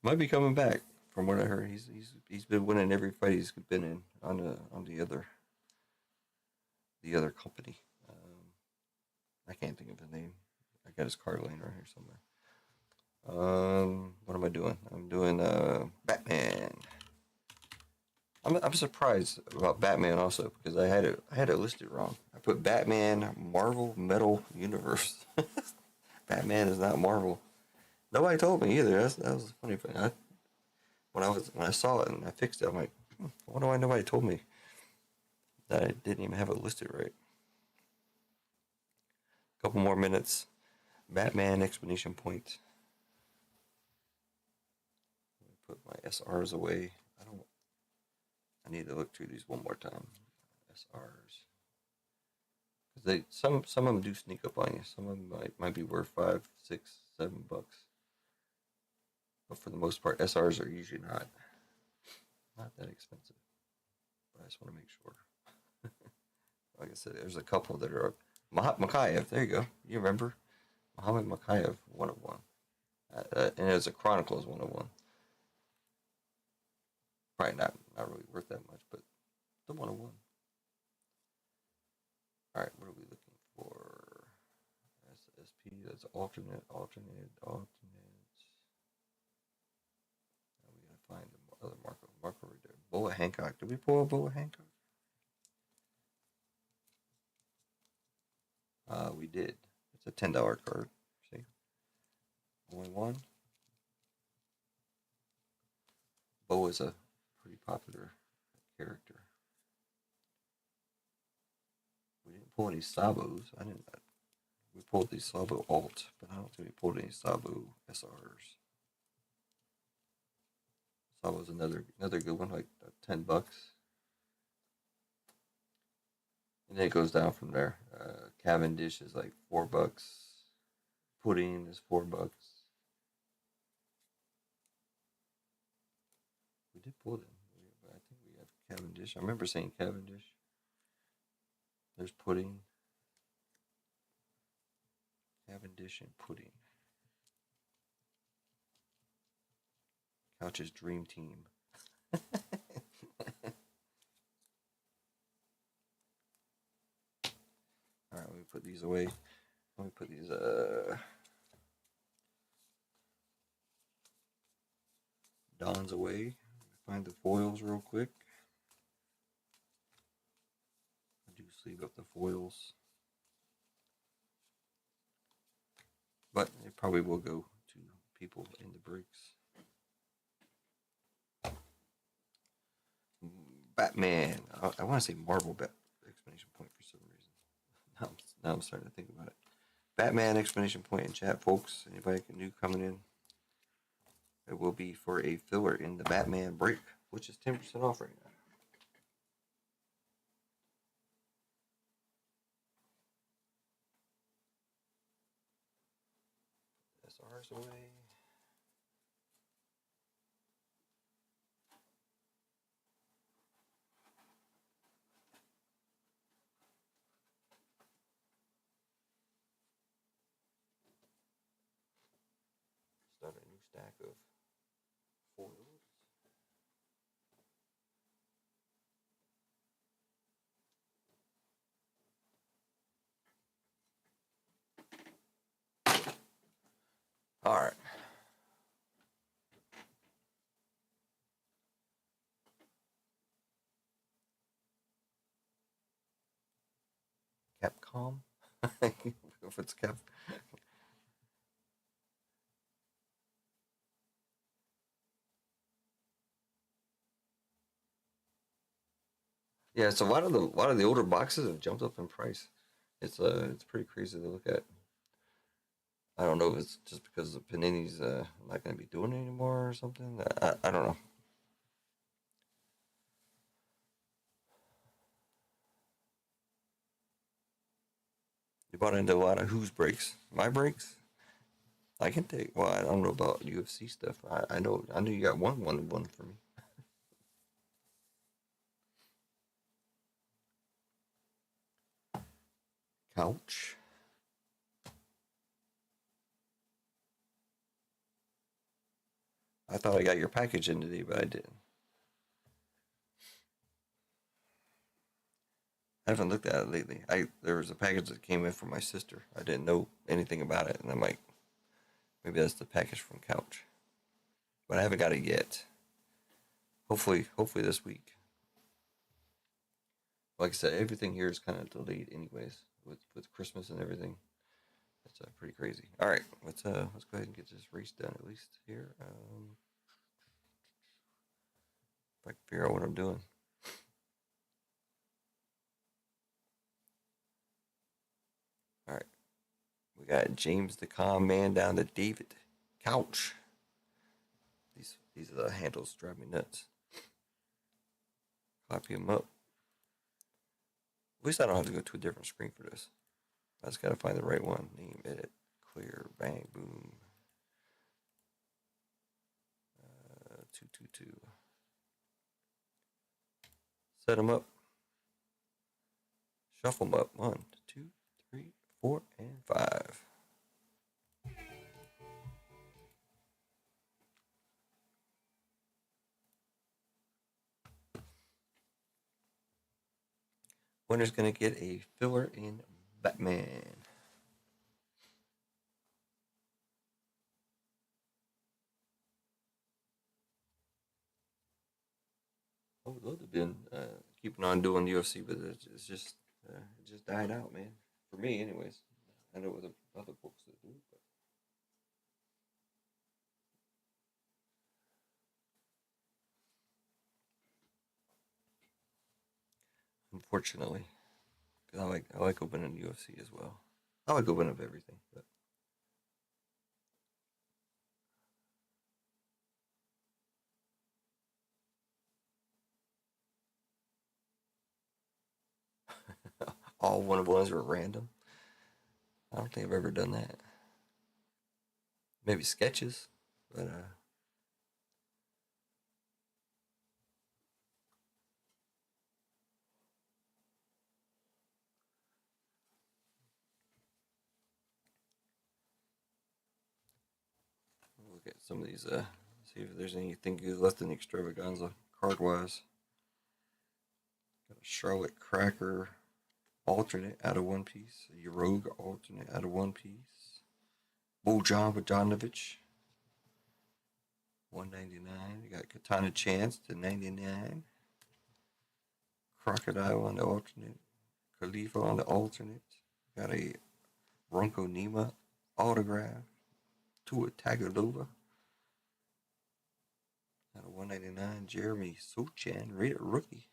might be coming back. From what I heard, he's been winning every fight he's been in on the other company. I can't think of his name. I got his card laying right here somewhere. What am I doing? I'm doing Batman. I'm surprised about Batman also because I had it listed wrong. I put Batman Marvel Metal Universe. Batman is not Marvel. Nobody told me either. That was a funny thing. When I saw it and I fixed it, I'm like, I wonder why nobody told me that I didn't even have it listed right. A couple more minutes. Batman exclamation point. Let me put my SRs away. I need to look through these one more time. SRs. Because some of them do sneak up on you. Some of them might be worth $5, $6, $7. But for the most part, SRs are usually not that expensive. But I just want to make sure. Like I said, there's a couple that are Makayev. There you go. You remember Muhammad Makayev, 101, and as a Chronicles 101. Probably not really worth that much, but the 101. All right, what are we looking for? SSP. That's alternate. Now we gotta find the other marker right there. Boa Hancock. Did we pull a Boa Hancock? We did. It's a $10 card. See? Only one. Bo is a pretty popular character. We didn't pull any Sabos. We pulled the Sabo alt, but I don't think we pulled any Sabo SRs. Saw was another good one, like $10. And then it goes down from there. Cavendish is like $4. Pudding is $4. We did pudding, but I think we have Cavendish. I remember saying Cavendish. There's pudding. Cavendish and pudding. Couch's dream team. All right, let me put these away. Let me put these Dons away. Find the foils real quick. I do sleeve up the foils, but it probably will go to people in the breaks. Batman. I want to say Marvel exclamation point for some reason. Now I'm starting to think about it. Batman exclamation point in chat, folks. Anybody new coming in? It will be for a filler in the Batman break, which is 10% off right now. SR's away. Start a new stack of foils. All right. Capcom. If it's Cap. Yeah, so a lot of the older boxes have jumped up in price. It's pretty crazy to look at. I don't know if it's just because the Panini's not going to be doing it anymore or something. I don't know. You bought into a lot of whose breaks? My breaks? I can take. Well, I don't know about UFC stuff. I know you got one for me. Couch. I thought I got your package in today, but I didn't. I haven't looked at it lately. There was a package that came in from my sister. I didn't know anything about it, and I'm like, maybe that's the package from Couch. But I haven't got it yet. Hopefully this week. Like I said, everything here is kind of delayed, anyways, with Christmas and everything. It's pretty crazy. All right, let's go ahead and get this race done at least here. If I can figure out what I'm doing. All right, we got James the Calm Man down to David Couch. These are the handles drive me nuts. Copy them up. At least I don't have to go to a different screen for this. I just gotta find the right one. Name, edit, clear, bang, boom. 222. Set them up. Shuffle them up. 1, 2, 3, 4, and 5. Winner's gonna get a filler in Batman. I would love to have been keeping on doing UFC, but it just died out, man. For me, anyways. I know with other folks that do, but unfortunately, because I like opening UFC as well. I like opening up everything, but all one of ones were random. I don't think I've ever done that. Maybe sketches, but look at some of these. See if there's anything good left in the Extravaganza card wise. Got a Charlotte Cracker alternate out of one piece. A Rogue alternate out of one piece. Bojan Bogdanovic, 199. You got Katana Chance to 99. Crocodile on the alternate. Khalifa on the alternate. Got a Bronco Nima autograph. Tua Tagovailoa out of 199. Jeremy Sochan, rated rookie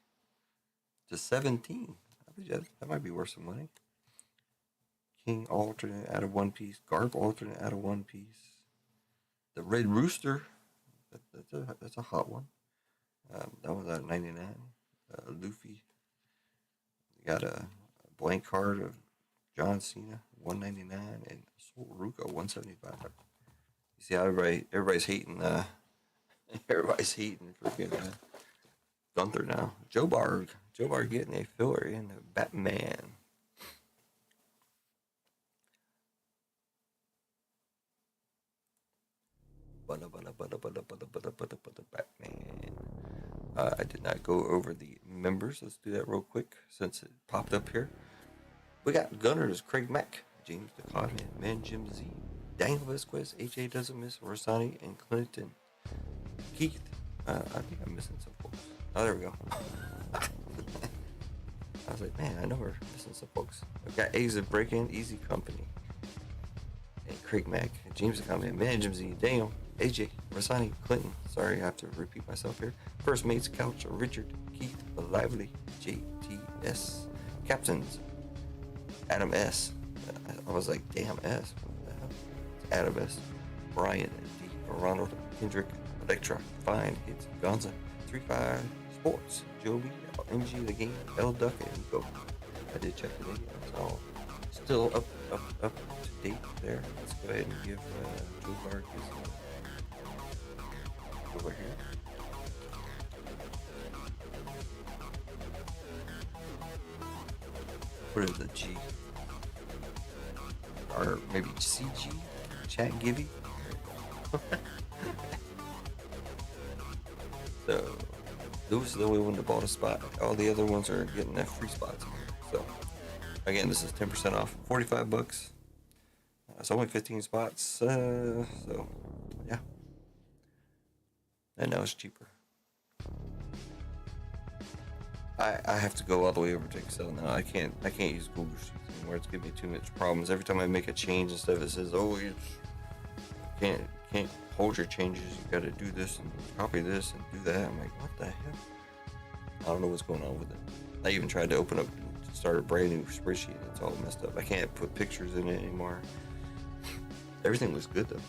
to 17. I think that might be worth some money. King alternate out of one piece. Garp alternate out of one piece. The Red Rooster, that's a hot one. That one's out of 99. Luffy. You got a blank card of John Cena, 199, and Sol Ruka, 175. You see how everybody's hating everybody's hating freaking Gunther now. Joe Barg getting a filler in the Batman. Batman. I did not go over the members. Let's do that real quick since it popped up here. We got Gunners, Craig Mack, James DeCodman, Man Jim Z, Daniel Vasquez, H.A. Doesn't Miss, Rossani, and Clinton. Keith. I think I'm missing some folks. Oh, there we go. I was like, man, I know we're missing some folks. I've got A's of Break-In, Easy Company, and Craig Mack, James DeCodman, Man Jim Z, Daniel, AJ, Rossani, Clinton. Sorry, I have to repeat myself here. First Mates, Couch, Richard, Keith, Lively, JTS, Captains, Adam S. I was like, damn S. What the hell? It's Adam S. Brian D. Ronald, Kendrick, Electra, Fine, Hits, Gonza, 3-5 Sports, Joby, MG the Game, L Duck, and Nico. I did check today. It's all still up to date there. Let's go ahead and give Joe Barg his over here. What is the G? Or maybe CG? Chat Gibby? So, those are the only one that bought a spot. All the other ones are getting that free spots. So, again, this is 10% off. $45. It's only 15 spots. So, yeah. And now it's cheaper. I have to go all the way over to Excel now. I can't use Google Sheets anymore. It's giving me too much problems. Every time I make a change and stuff, it says, "Oh, you can't hold your changes. You got to do this and copy this and do that." I'm like, what the hell? I don't know what's going on with it. I even tried to open up and start a brand new spreadsheet, and it's all messed up. I can't put pictures in it anymore. Everything was good though.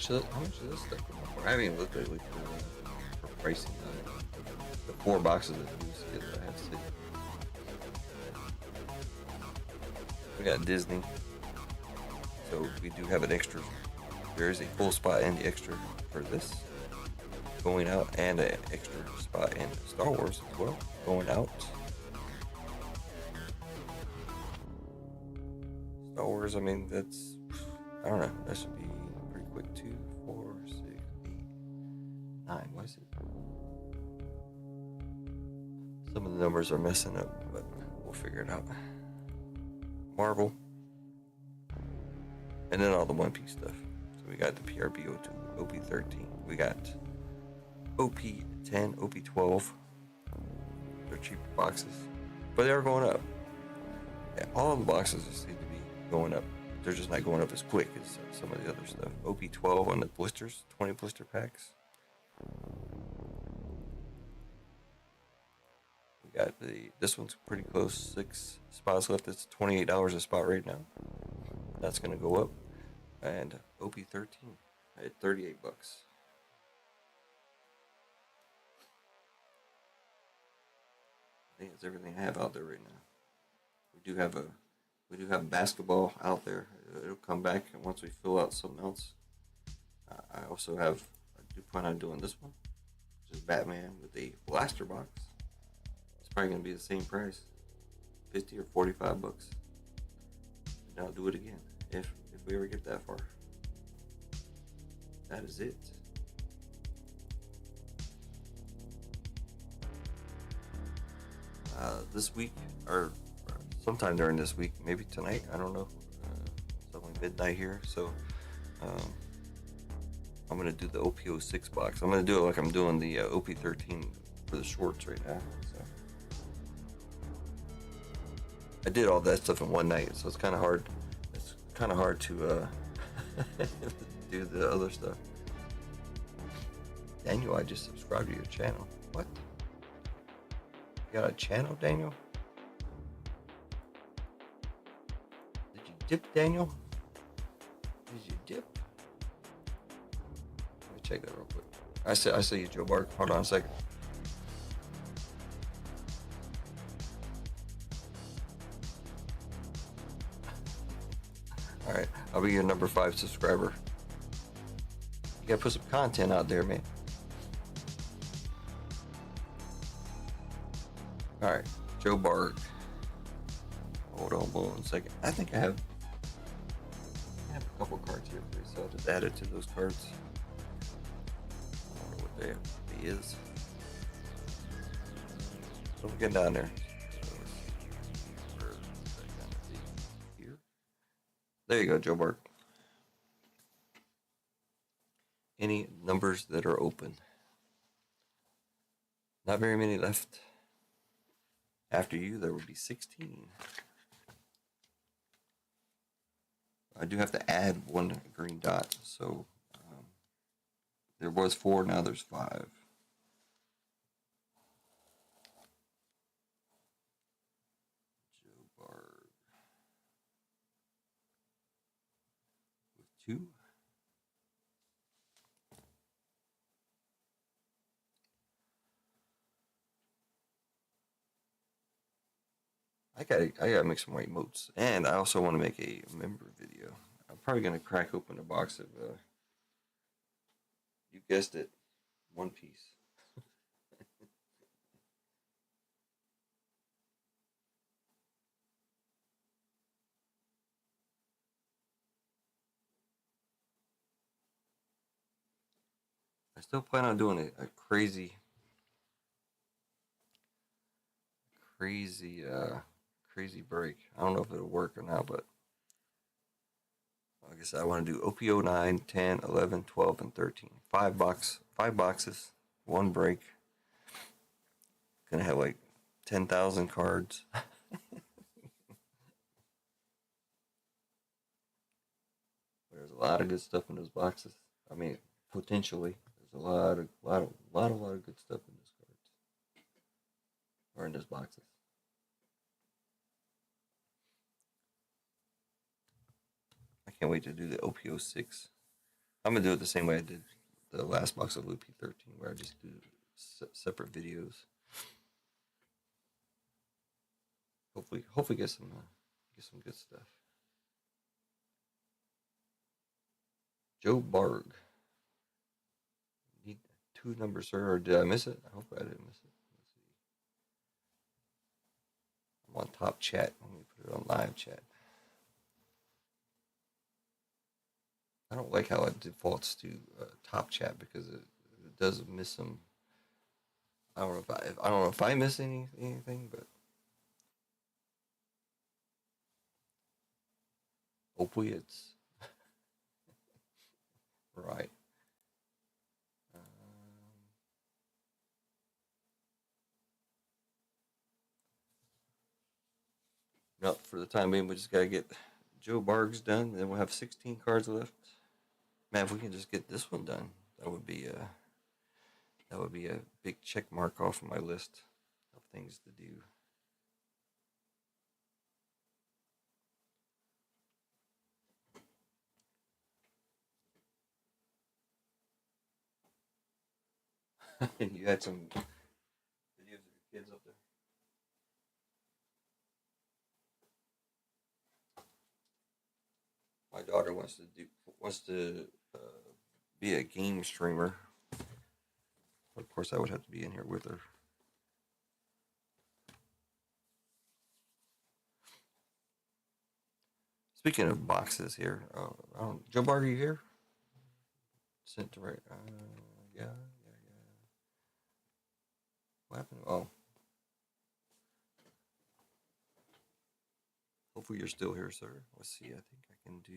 How much is this stuff going for? I haven't even looked lately for pricing on it. The 4 boxes of news that I have to see. We got Disney. So we do have an extra. There is a full spot in the extra for this going out, and an extra spot in Star Wars as well going out. Star Wars, I mean, that's, I don't know, that should be pretty quick. 2, 4, 6, 8, 9. What is it? Some of the numbers are messing up, but we'll figure it out. Marvel. And then all the One Piece stuff. So we got the PRB02, OP13. We got OP10, OP12. They're cheaper boxes, but they are going up. Yeah, all of the boxes seem to be going up. They're just not going up as quick as some of the other stuff. OP12 on the blisters, 20 blister packs. We got this one's pretty close. 6 spots left. It's $28 a spot right now. That's gonna go up. And OP13 at $38. I think that's everything I have out there right now. We do have basketball out there. It'll come back once we fill out something else. I also have. I do plan on doing this one, which is Batman with a blaster box. It's probably gonna be the same price, 50 or $45. And I'll do it again if we ever get that far. That is it. This week, or sometime during this week, maybe tonight, I don't know. It's only midnight here, so I'm going to do the OP06 box. I'm going to do it like I'm doing the OP13 for the shorts right now. So I did all that stuff in one night, so it's kind of hard. It's kind of hard to do the other stuff. Daniel, I just subscribed to your channel. What? You got a channel, Daniel? Did you dip, Daniel? Did you dip? Let me check that real quick. I see you, Joe Bark. Hold on a second. Alright, I'll be your number 5 subscriber. You gotta put some content out there, man. Alright, Joe Barg. Hold on 1 second. I think I have a couple cards here too, so I'll just add it to those cards. I don't know what they is. So we're getting down there. Here. There you go, Joe Barg. Any numbers that are open. Not very many left. After you, there will be 16. I do have to add 1 green dot, so there was 4, now there's 5. Joe Barg with 2. I gotta make some more emotes, and I also want to make a member video. I'm probably gonna crack open a box of, you guessed it, One Piece. I still plan on doing a crazy break. I don't know if it'll work or not, but like I said, I want to do OPO 9, 10, 11, 12, and 13. 5 boxes, 1 break. Gonna have like 10,000 cards. There's a lot of good stuff in those boxes. I mean, potentially, there's a lot of good stuff in those cards or in those boxes. I can't wait to do the OPO6. I'm gonna do it the same way I did the last box of Loopy 13, where I just do separate videos. Hopefully get some good stuff. Joe Barg. Need 2 numbers, sir, or did I miss it? I hope I didn't miss it. Let's see. I'm on top chat. Let me put it on live chat. I don't like how it defaults to top chat because it does miss some. I don't know if I miss anything, but hopefully it's right. No, for the time being, we just gotta get Joe Barg's done. Then we'll have 16 cards left. Man, if we can just get this one done, that would be That would be a big check mark off my list of things to do. You had some videos of your kids up there. My daughter wants to be a game streamer. Of course, I would have to be in here with her. Speaking of boxes here, Joe Barger, you here? Sent to right. Yeah. What happened? Oh, hopefully you're still here, sir. Let's see. I think I can do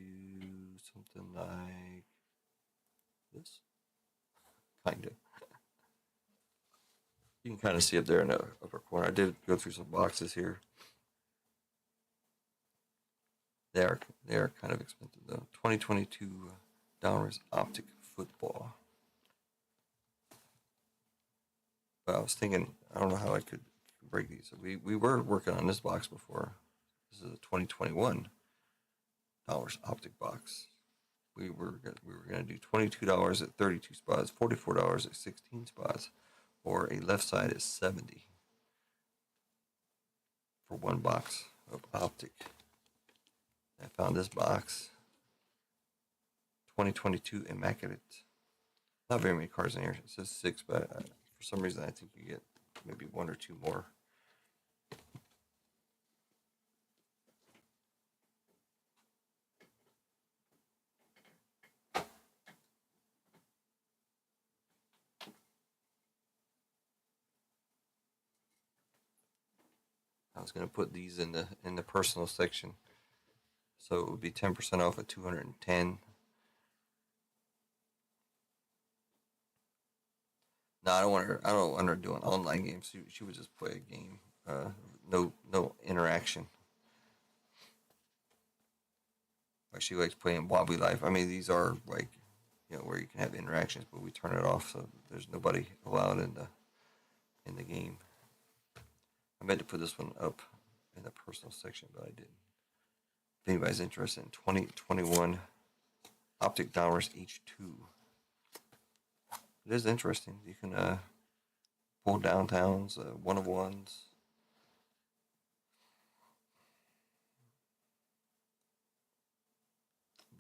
something like this. Kind of. You can kind of see up there in the upper corner. I did go through some boxes here. They are kind of expensive though. 2022 Donruss Optic Football. But I was thinking, I don't know how I could break these. We were working on this box before. This is a 2021 Donruss Optic box. We were gonna do $22 at 32 spots, $44 at 16 spots, or a left side at 70 for one box of Optic. I found this box, 2022 Immaculate. Not very many cards in here. It says 6, but for some reason I think you get maybe 1 or 2 more. I was gonna put these in the personal section, so it would be 10% off at 210. No, I don't want her. I don't want her doing online games. She would just play a game. No interaction. Like she likes playing Wobbly Life. I mean, these are like, where you can have interactions, but we turn it off so there's nobody allowed in the game. I meant to put this one up in the personal section, but I didn't. If anybody's interested in 2021 Optic Donruss H2, it is interesting. You can pull downtowns, one of ones.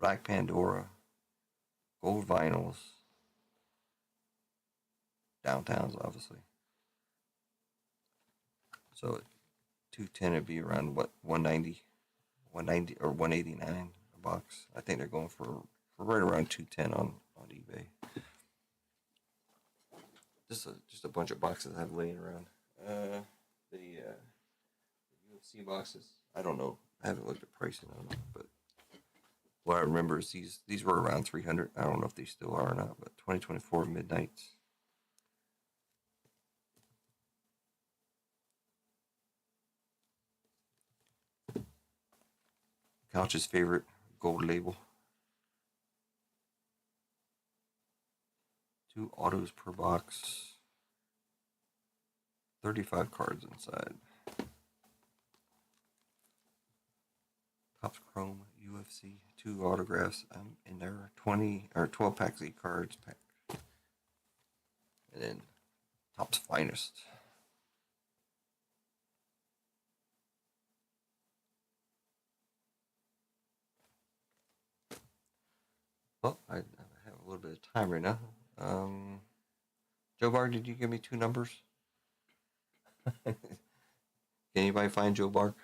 Black Pandora, gold vinyls, downtowns, obviously. So 210 would be around what 190 or 189 a box. I think they're going for right around 210 on eBay. Just a bunch of boxes I have laying around. The UFC boxes. I don't know. I haven't looked at pricing on them, but what I remember is these were around 300. I don't know if they still are or not, but 2024 Midnights. Couch's favorite gold label. 2 autos per box. 35 cards inside. Topps Chrome UFC. 2 autographs in there. 20 or 12 packs of cards. And then Topps Finest. Well, I have a little bit of time right now. Joe Barg, did you give me 2 numbers? Can anybody find Joe Barg?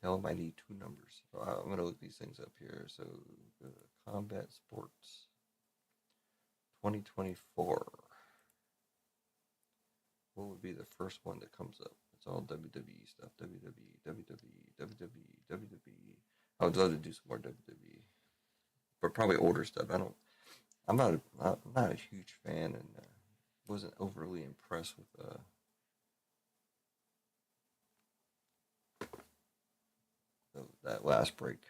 Tell him I need 2 numbers. So I'm going to look these things up here. So, Combat Sports 2024. What would be the first one that comes up? It's all WWE stuff. WWE. I would love to do some more WWE, but probably older stuff. I'm not a huge fan, and wasn't overly impressed with that last break.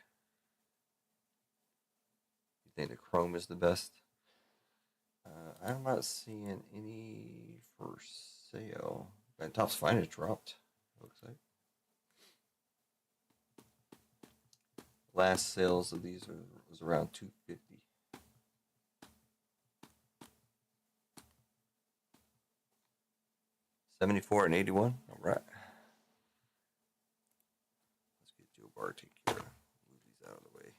think the chrome is the best. I'm not seeing any for sale. And Topps Finest dropped, looks like. Last sales of these was around $250. 74 and 81. All right. Let's get Joe Bar taken care of. Move these out of the way.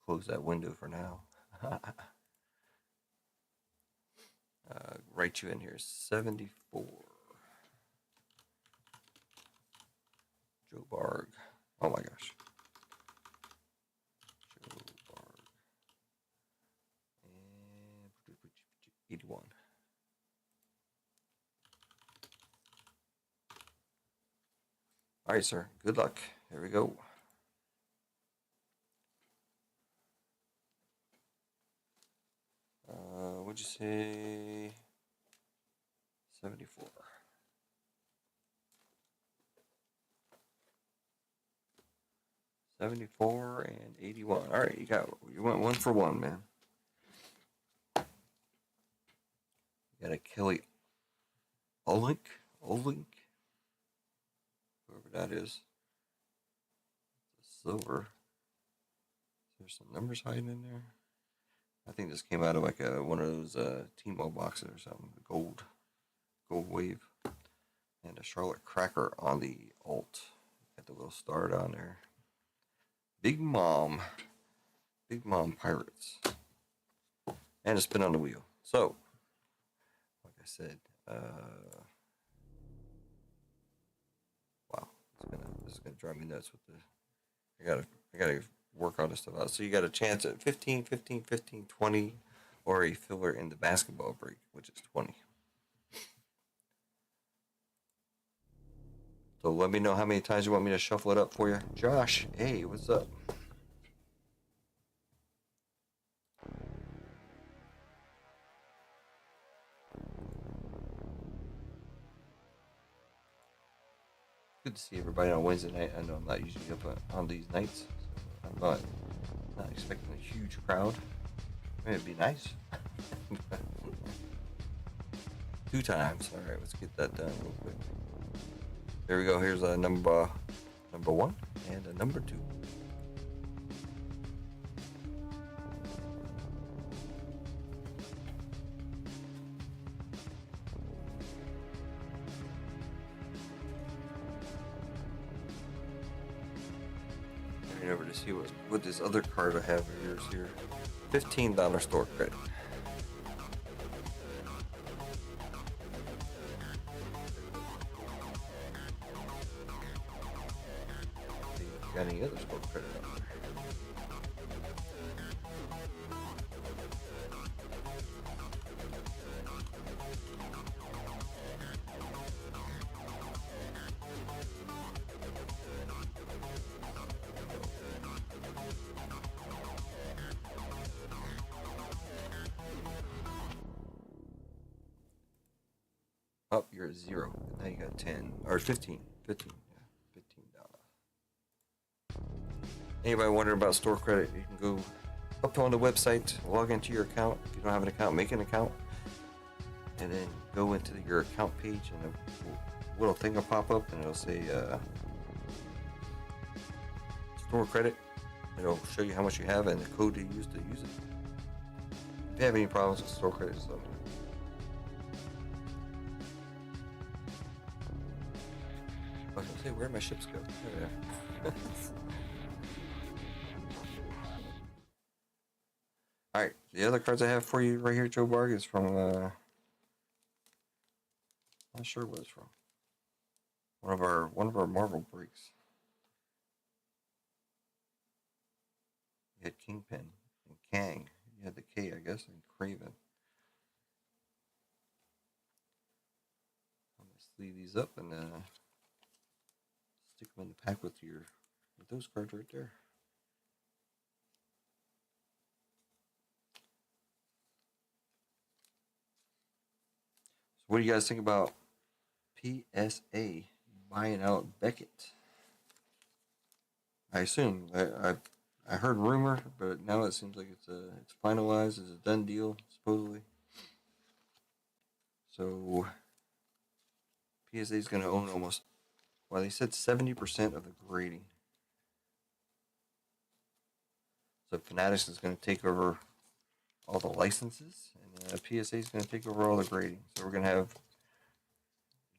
Close that window for now. Write you in here. 74. Joe Barg. Oh my gosh. Joe Barg. And 81. All right, sir. Good luck. Here we go. What'd you say? 74. 74 and 81. All right, you went 1 for 1, man. You got a Kelly Olynyk, whoever that is. Silver. There's some numbers hiding in there. I think this came out of like one of those T-Mobile boxes or something. Gold wave, and a Charlotte Cracker on the alt. Got the little star down there. Big Mom Pirates, and a spin on the wheel. So, like I said, wow, this is gonna drive me nuts with the. I gotta work all this stuff out. So you got a chance at 15, 15, 15, 20, or a filler in the basketball break, which is 20. So let me know how many times you want me to shuffle it up for you. Josh, hey, what's up? Good to see everybody on Wednesday night. I know I'm not usually up on these nights. So I'm not expecting a huge crowd. I mean, it'd be nice. 2 times. All right, let's get that done real quick. There we go. Here's a number 1 and a number 2. Over to see what this other card I have of yours here. $15 store credit. Got any other store credit out there? Oh, you're at 0. Now you got 10 or 15. 15. Yeah, $15. Anybody wondering about store credit? You can go up on the website, log into your account. If you don't have an account, make an account, and then go into your account page, and a little thing will pop up, and it'll say store credit. It'll show you how much you have and the code you use to use it. If you have any problems with store credit, so. I was gonna say, where'd my ships go? Oh, yeah. Alright, the other cards I have for you right here, Joe Barg, is from, not sure what it's from. One of our Marvel breaks. You had Kingpin and Kang. You had the K, I guess, and Craven. I'm gonna sleeve these up and stick them in the pack with those cards right there. So what do you guys think about PSA buying out Beckett? I assume I heard rumor, but now it seems like it's finalized. It's a done deal, supposedly. So PSA is going to own almost. Well, they said 70% of the grading. So Fanatics is going to take over all the licenses, and PSA is going to take over all the grading. So we're going to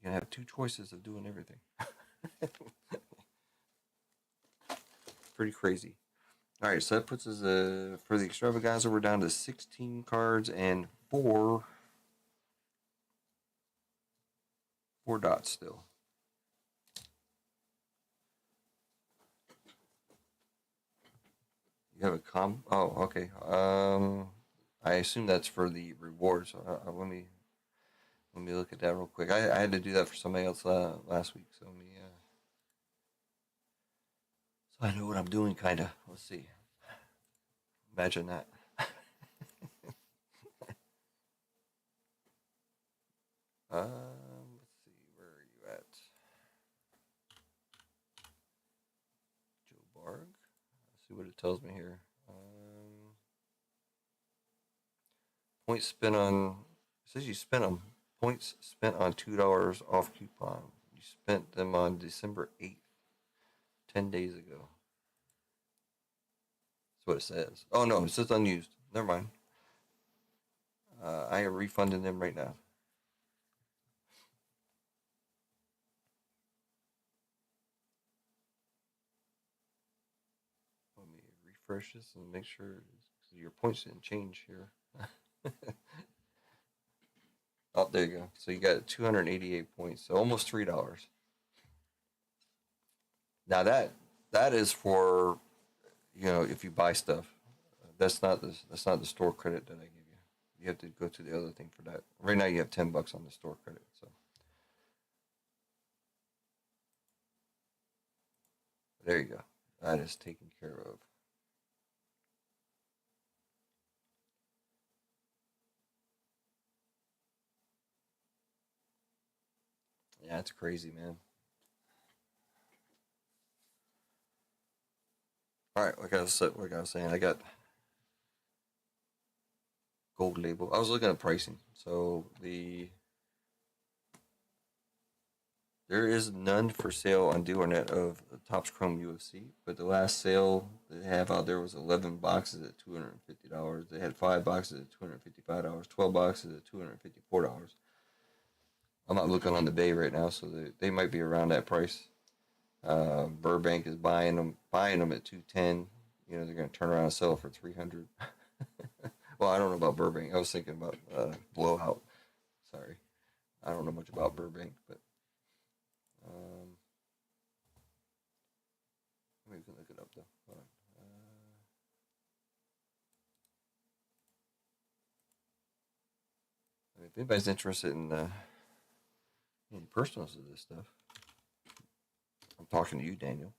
have two choices of doing everything. Pretty crazy. All right, so that puts us for the Extravaganza. We're down to 16 cards and four dots still. You have a Oh, okay. I assume that's for the reward. So let me look at that real quick. I had to do that for somebody else last week. So so I know what I'm doing, kind of. Let's see. Imagine that. Let's see. Where are you at? Joe Barg. Let's see what it tells me here. Points spent on. It says you spent on points spent on $2 off coupon. You spent them on December 8th, 10 days ago. That's what it says. Oh no, it says unused. Never mind. I am refunding them right now. Let me refresh this and make sure your points didn't change here. Oh, there you go. So you got 288 points, so almost $3. Now that is for if you buy stuff. That's not the store credit that I give you. You have to go to the other thing for that. Right now you have $10 on the store credit. So there you go. That is taken care of. Yeah, it's crazy, man. All right, like I was saying, I got gold label. I was looking at pricing. So there is none for sale on DealerNet of Topps Chrome UFC, but the last sale they have out there was 11 boxes at $250. They had 5 boxes at $255, 12 boxes at $254. I'm not looking on the Bay right now, so they might be around that price. Burbank is buying them at 210. They're going to turn around and sell it for 300. Well, I don't know about Burbank. I was thinking about Blowout. Sorry, I don't know much about Burbank, but um, maybe we can look it up though. Hold on. If anybody's interested in personals of this stuff, I'm talking to you, Daniel.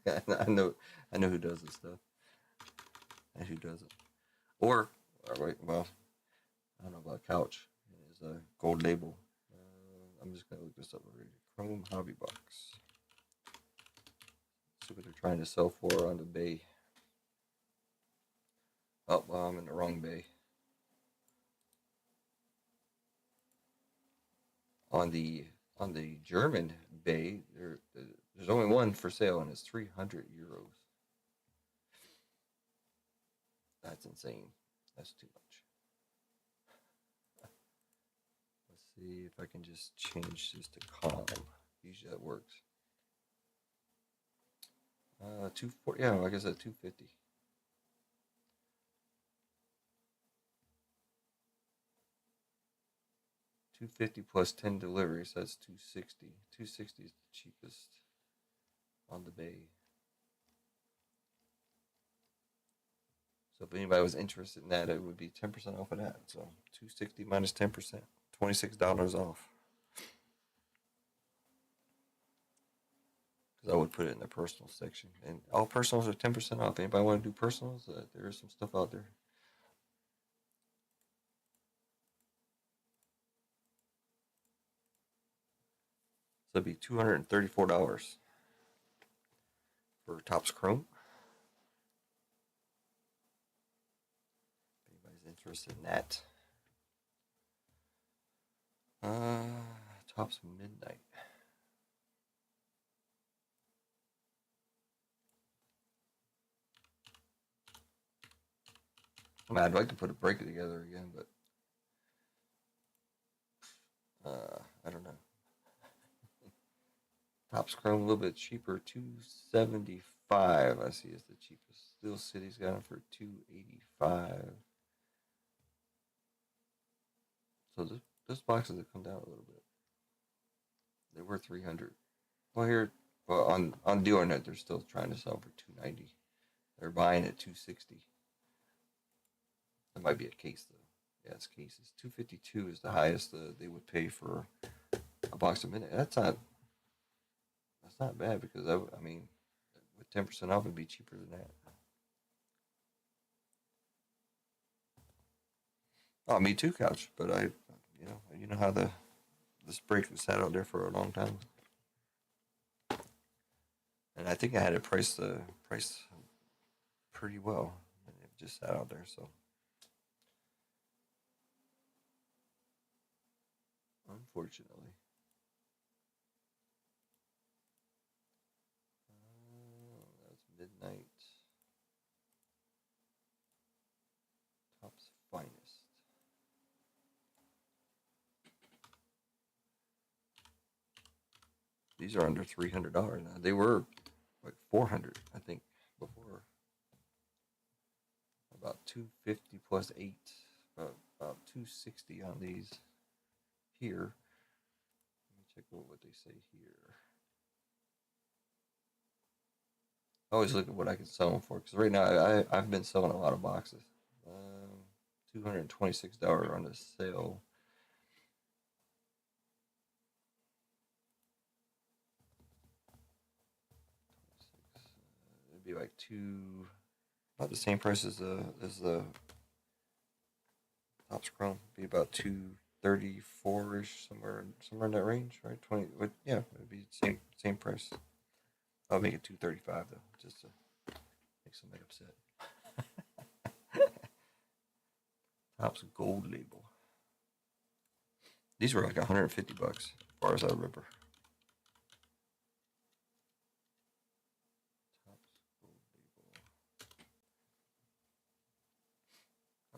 I know who does this stuff and who doesn't. Or wait, well, I don't know about Couch. It is a gold label. I'm just gonna look this up already. Chrome Hobby Box. See what they're trying to sell for on the Bay. Oh, well, I'm in the wrong Bay. On the German Bay, there's only one for sale, and it's 300 euros. That's insane. That's too much. Let's see if I can just change this to calm. Usually that works. 240. Yeah, like I said, 250. 250 plus 10 deliveries. That's 260. 260 is the cheapest on the Bay. So if anybody was interested in that, it would be 10% off of that. So 260 minus 10%, $26 off. Because I would put it in the personal section, and all personals are 10% off. Anybody want to do personals? There is some stuff out there. So it'd be $234 for Topps Chrome. interested in that. Topps Midnight. I mean, I'd like to put a break together again, but I don't know. Topps Chrome a little bit cheaper, $275. I see is the cheapest. Steel City's got them for $285. So those boxes have come down a little bit. They were $300. Well, on DealerNet, they're still trying to sell for $290. They're buying at $260. That might be a case though. Yeah, it's cases. $252 is the highest they would pay for a box a minute. That's not bad because I mean, with 10% off, it'd be cheaper than that. Oh, me too, couch. But you know how this break was sat out there for a long time, and I think I had it priced pretty well, and it just sat out there. So unfortunately, that's midnight. Topps Finest. These are under $300 now. They were like $400, I think, before. About $250 plus 8, about $260 on these here. Let me check what they say here. I always look at what I can sell them for because right now I've been selling a lot of boxes. $226 on the sale. It'd be like about the same price as the Topps Chrome. Be about 234ish, somewhere in that range, right? 20. Yeah, it'd be same price. I'll make it 235 though, just to make somebody upset. Topps Gold Label. These were like $150, as far as I remember. Topps Gold Label.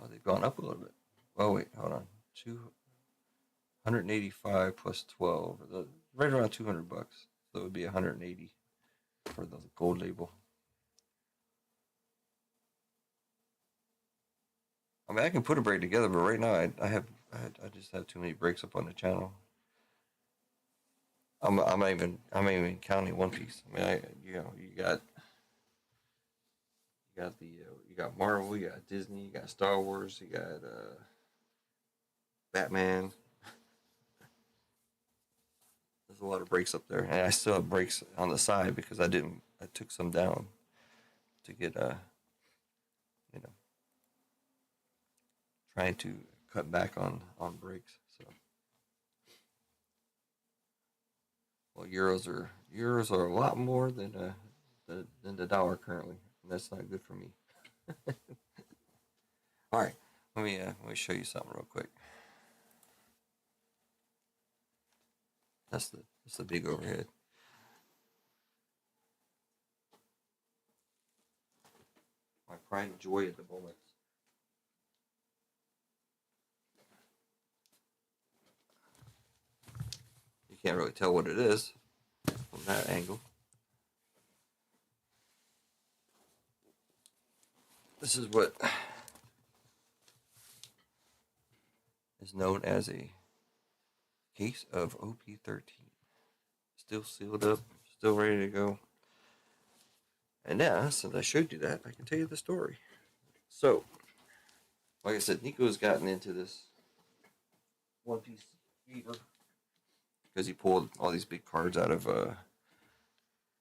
Oh, they've gone up a little bit. Oh wait, hold on. 185 plus 12, right around $200. So it would be 180 for the Gold Label. I mean, I can put a break together, but right now I just have too many breaks up on the channel. I'm not even counting One Piece. I mean, you got Marvel, you got Disney, you got Star Wars, you got Batman. There's a lot of breaks up there, and I still have breaks on the side because I took some down to get trying to cut back on breaks. So, well, euros are a lot more than the dollar currently, and that's not good for me. All right, let me show you something real quick. That's the big overhead. My pride and joy at the moment. You can't really tell what it is from that angle. This is what is known as a case of OP13. Still sealed up, still ready to go. And now, since I showed you that, I can tell you the story. So, like I said, Nico's gotten into this One Piece fever because he pulled all these big cards out of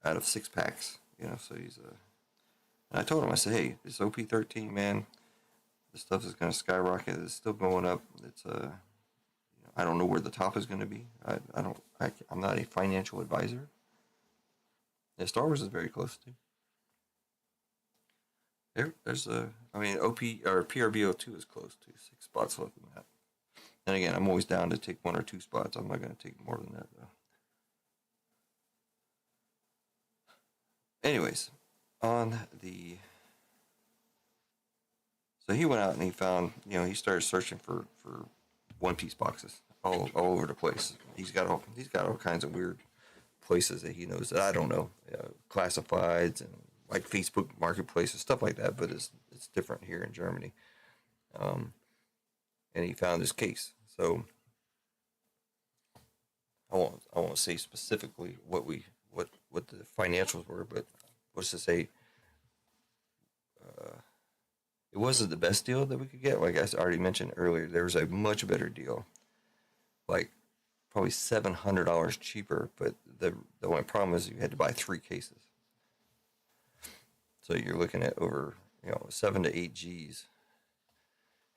6-packs. So he's and I told him, I said, hey, this OP13, man, this stuff is going to skyrocket. It's still going up. It's I don't know where the top is going to be. I'm not a financial advisor. Yeah, Star Wars is very close to. There's I mean, OP or PRBO2 is close to 6 spots left in that. And again, I'm always down to take 1 or 2 spots. I'm not going to take more than that though. Anyways, on the so he went out and he found, he started searching for One Piece boxes all over the place. He's got all kinds of weird places that he knows that I don't know, classifieds and like Facebook marketplaces, stuff like that. But it's different here in Germany. And he found this case. So I won't say specifically what the financials were, but let's just say it wasn't the best deal that we could get. Like I already mentioned earlier, there was a much better deal, like probably $700 cheaper. But the only problem is you had to buy 3 cases, so you're looking at over 7 to 8 G's,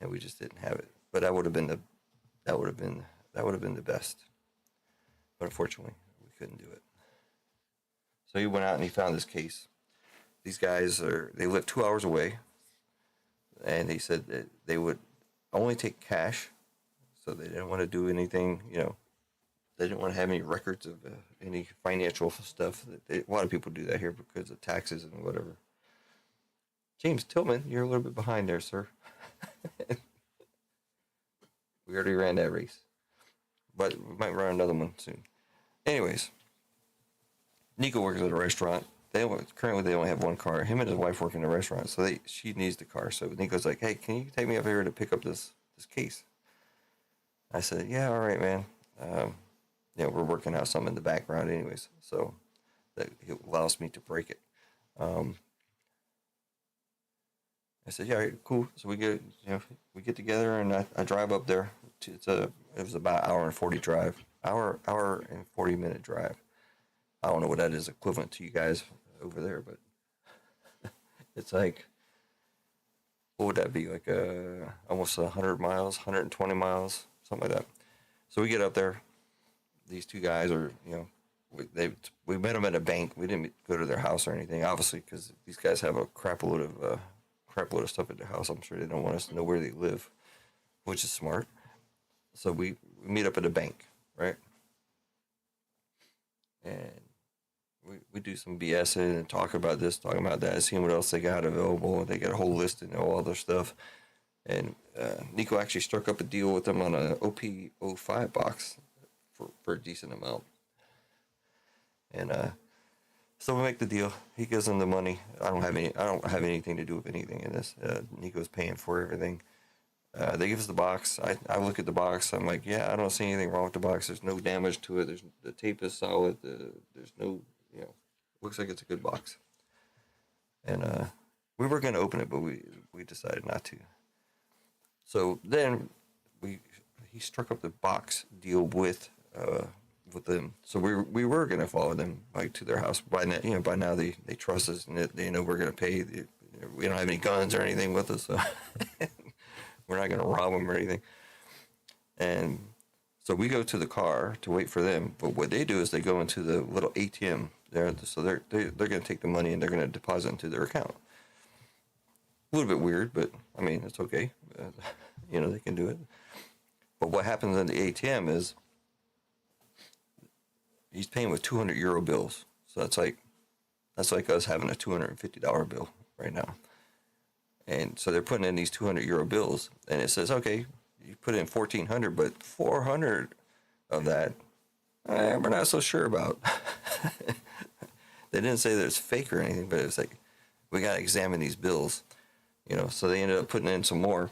and we just didn't have it. But that would have been the best. But unfortunately, we couldn't do it. So he went out and he found this case. These guys they live 2 hours away. And they said that they would only take cash, so they didn't want to do anything, they didn't want to have any records of any financial stuff. A lot of people do that here because of taxes and whatever. James Tillman, you're a little bit behind there, sir. We already ran that race, but we might run another one soon. Anyways, Nico works at a restaurant. Currently they only have 1 car. Him and his wife work in a restaurant, so she needs the car. So Nico's like, "Hey, can you take me up here to pick up this case?" I said, "Yeah, all right, man. We're working out something in the background, anyways, so that allows me to break it." I said, "Yeah, all right, cool." So we get together, and I drive up there. It was about an hour and 40-minute drive. I don't know what that is equivalent to you guys over there, but it's like, what would that be? Like almost 100 miles, 120 miles, something like that. So we get up there. These 2 guys are, we met them at a bank. We didn't go to their house or anything, obviously, because these guys have a crap load of stuff at their house. I'm sure they don't want us to know where they live, which is smart. So we meet up at a bank, right? And we do some BSing and talk about this, talking about that, seeing what else they got available. They got a whole list and all other stuff. And Nico actually struck up a deal with them on an OP05 box for a decent amount. And so we make the deal. He gives them the money. I don't have anything to do with anything in this. Nico's paying for everything. They give us the box. I look at the box. I'm like, yeah, I don't see anything wrong with the box. There's no damage to it. The tape is solid. There's no, looks like it's a good box. And we were going to open it, but we decided not to. So then he struck up the box deal with them. So we were going to follow them like to their house. By now they trust us and they know we're going to pay. We don't have any guns or anything with us, so we're not going to rob them or anything. And so we go to the car to wait for them. But what they do is they go into the little ATM there. So they're going to take the money and they're going to deposit into their account. A little bit weird, but I mean, it's okay. They can do it. But what happens in the ATM is he's paying with 200 euro bills. So that's like us having a $250 bill right now. And so they're putting in these 200 euro bills, and it says, okay, you put in 1,400, but 400 of that, we're not so sure about. They didn't say that it's fake or anything, but it was like, we got to examine these bills, So they ended up putting in some more,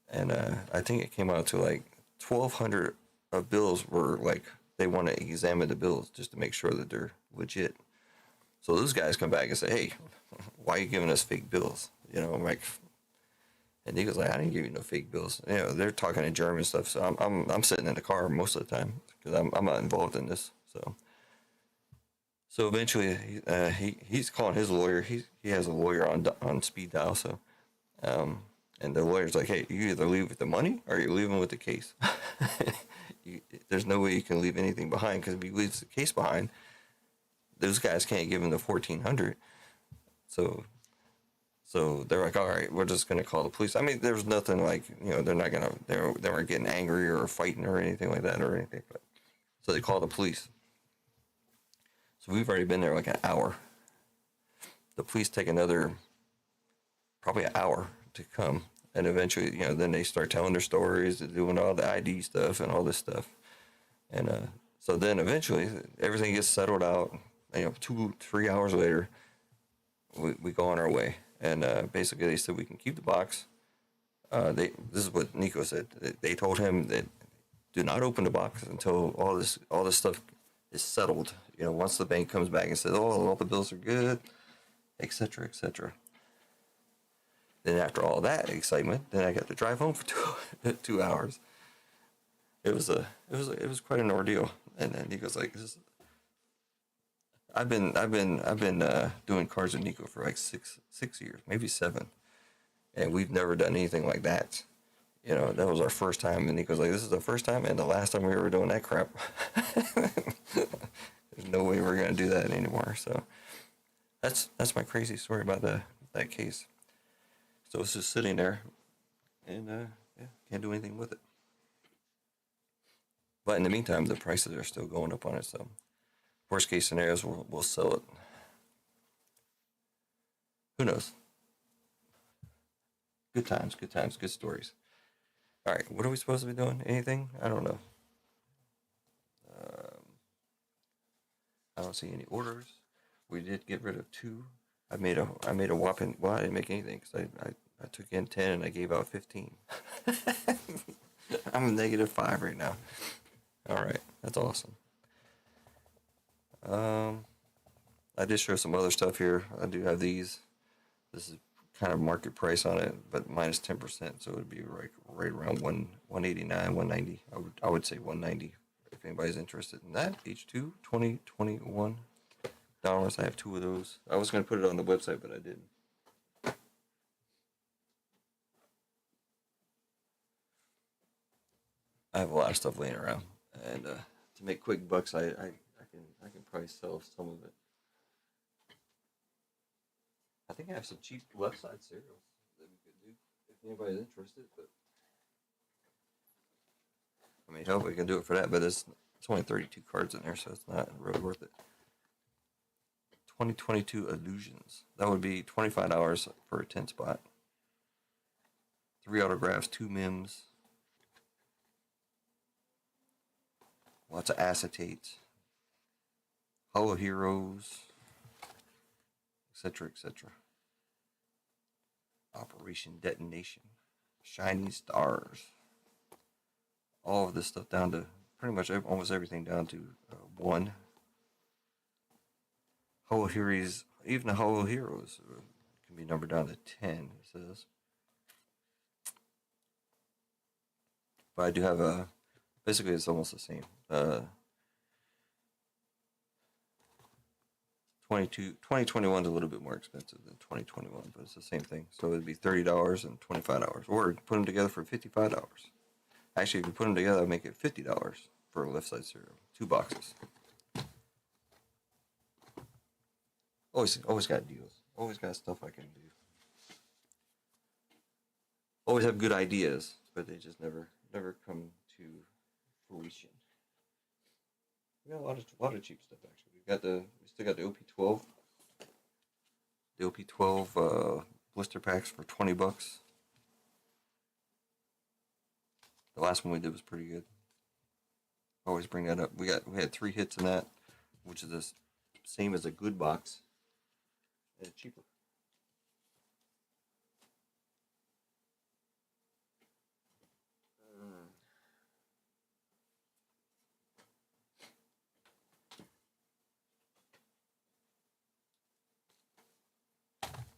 and I think it came out to like 1,200 of bills were like, they want to examine the bills just to make sure that they're legit. So those guys come back and say, hey, why are you giving us fake bills? I'm like, and he goes like, I didn't give you no fake bills. They're talking in German stuff. So I'm sitting in the car most of the time because I'm not involved in this. So eventually he's calling his lawyer. He has a lawyer on speed dial. So, and the lawyer's like, hey, you either leave with the money or you're leaving with the case. There's no way you can leave anything behind, because if he leaves the case behind, those guys can't give him the 1,400. So So they're like, all right, we're just gonna call the police. I mean, there's nothing like, they're not gonna, they weren't getting angry or fighting or anything like that or anything. But so they call the police. So we've already been there like an hour. The police take another probably an hour to come, and eventually, then they start telling their stories, doing all the ID stuff and all this stuff, and so then eventually everything gets settled out. 2-3 hours later, we go on our way, and basically they said we can keep the box. This is what Nico said. They told him that do not open the box until all this stuff is settled. Once the bank comes back and says, "Oh, all the bills are good," etc., etc. Then after all that excitement, then I got to drive home for 2 hours. It was quite an ordeal. And then Nico's like, I've been doing cars with Nico for like six years, maybe 7, and we've never done anything like that. That was our first time, and Nico's like, this is the first time and the last time we were doing that crap. There's no way we're gonna do that anymore. So that's my crazy story about that case. So it's just sitting there, and yeah, can't do anything with it. But in the meantime, the prices are still going up on it. So worst case scenarios, we'll sell it. Who knows? Good times, good stories. All right, what are we supposed to be doing? Anything? I don't know. I don't see any orders. We did get rid of 2. I made a whopping. Well, I didn't make anything because I took in 10 and I gave out 15. I'm -5 right now. All right, that's awesome. I did show some other stuff here. I do have these. This is kind of market price on it, but minus 10%, so it would be right around 189, 190. I would say 190 if anybody's interested in that. H2 2021 dollars. I have 2 of those. I was going to put it on the website, but I didn't. I have a lot of stuff laying around, and to make quick bucks, I can probably sell some of it. I think I have some cheap left side cereals that we could do if anybody's interested. But I mean, hell, we can do it for that. But it's only 32 cards in there, so it's not really worth it. 2022 Illusions. That would be $25 for a 10 spot. 3 autographs, 2 mims. Lots of acetates. Hollow Heroes. Etc. etc. Operation Detonation. Shining Stars. All of this stuff down to pretty much almost everything down to 1. Hollow Heroes, even the Hollow Heroes can be numbered down to 10, it says. But I do have basically it's almost the same. 2021 is a little bit more expensive than 2021, but it's the same thing. So it'd be $30 and $25, or put them together for $55. Actually, if you put them together, I'll make it $50 for a left side cereal, 2 boxes. Always got deals. Always got stuff I can do. Always have good ideas, but they just never come to fruition. We got a lot of cheap stuff actually. We still got the OP12. The OP12 blister packs for $20. The last one we did was pretty good. Always bring that up. We had 3 hits in that, which is the same as a good box. And it's cheaper.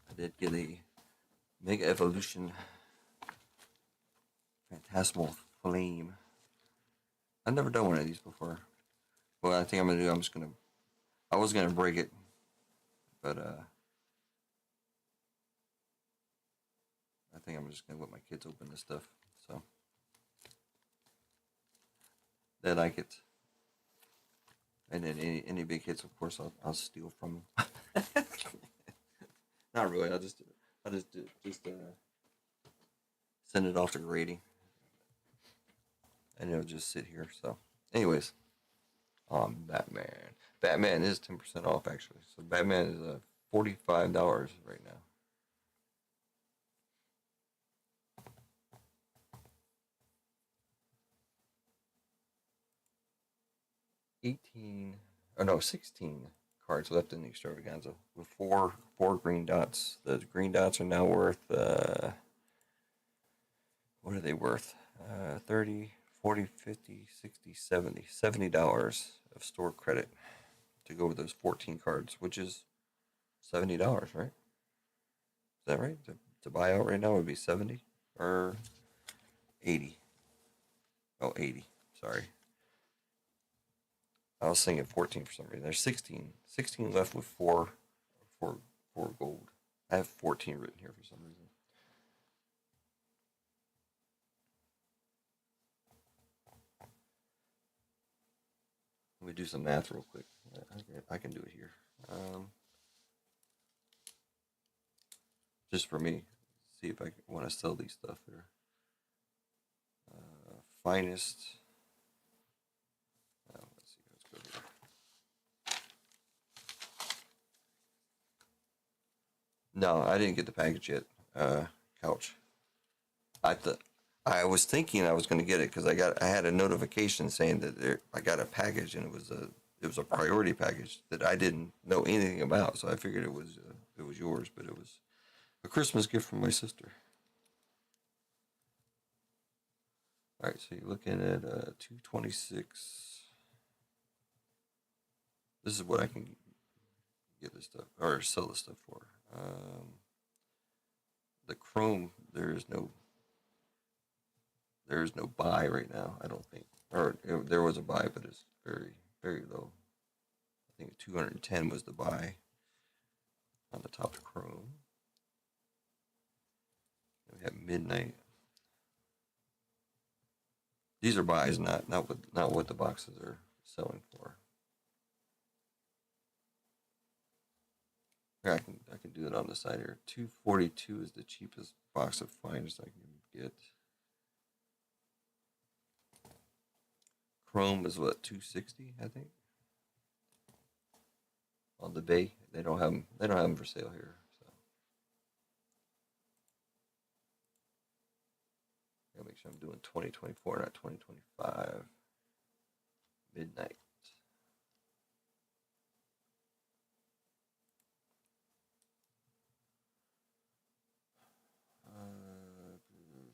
I did get a Mega Evolution Phantasmal Flame. I've never done one of these before. What I think I'm gonna do, I was gonna break it, but I think I'm just gonna let my kids open this stuff. So they like it, and then any big hits, of course, I'll steal from them. Not really. I'll just I'll just send it off to grading, and it'll just sit here. So, anyways, on Batman. Batman is 10% off actually. So Batman is $45 right now. 16 cards left in the Extravaganza with four green dots. The green dots are now worth what are they worth? 30, 40, 50, 60, 70. $70 of store credit to go with those 14 cards, which is $70, right? Is that right? To buy out right now would be 70 or 80. Oh, 80. Sorry. I was thinking 14 for some reason. There's 16 left with four gold. I have 14 written here for some reason. Let me do some math real quick. I can do it here. Just for me, see if I want to sell these stuff here. Finest. Let's see. Let's go here. No, I didn't get the package yet. Couch. I was thinking I was going to get it because I had a notification saying that I got a package, and it was a priority package that I didn't know anything about. So I figured it was yours, but it was a Christmas gift from my sister. All right, so you're looking at 226. This is what I can get this stuff or sell this stuff for. The Chrome, there is no buy right now. I don't think, or there was a buy, but it's very very low. I think 210 was the buy on the top of Chrome. We have Midnight. These are buys, not what the boxes are selling for. Yeah, I can do it on the side here. 242 is the cheapest box of finest I can get. Chrome is what, 260, I think. On the Bay, they don't have them for sale here. So gotta make sure I'm doing 2024, not 2025. Midnight.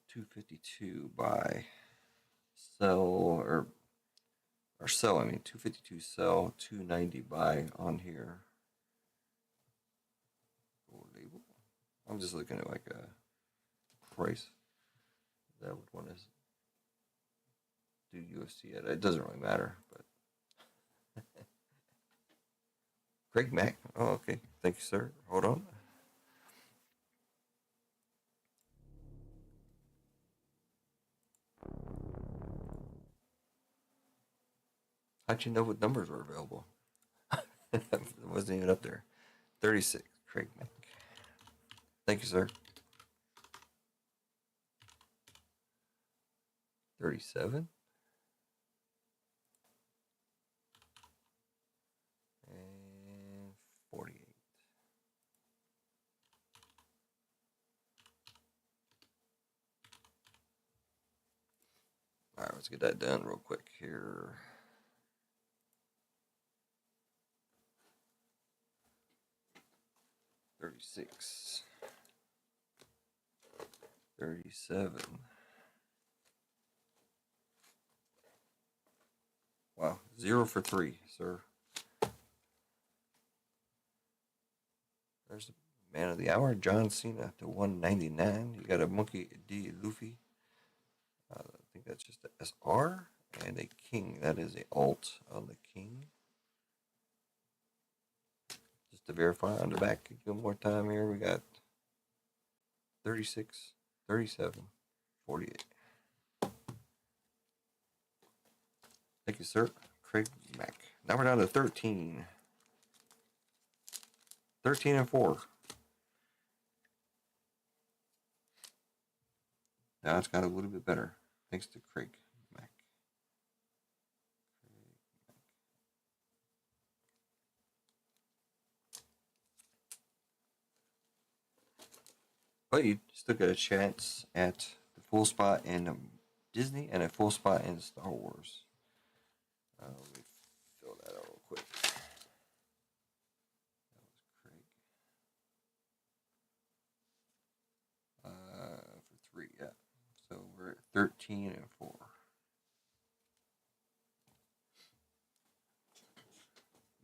252 buy, sell, or sell. I mean 252 sell, 290 buy on here. Gold label. I'm just looking at like a price that I would want to do UFC at. It doesn't really matter, but Craig Mack. Oh, okay. Thank you, sir. Hold on. How'd you know what numbers were available? It wasn't even up there. 36, Craig Mack. Thank you, sir. 37. And 48. All right, let's get that done real quick here. $36. 37. Wow, 0 for 3, sir. There's the man of the hour, John Cena to 199. You got a Monkey D. Luffy. I think that's just a SR and a King. That is a alt on the King. Just to verify on the back one more time here, we got 36, 37, 48. Thank you, sir. Craig Mack. Now we're down to 13. 13 and 4. Now it's got a little bit better, thanks to Craig Mack. But you still get a chance at the full spot in Disney and a full spot in Star Wars. Let me fill that out real quick. That was Craig. For 3, yeah. So we're at 13 and 4.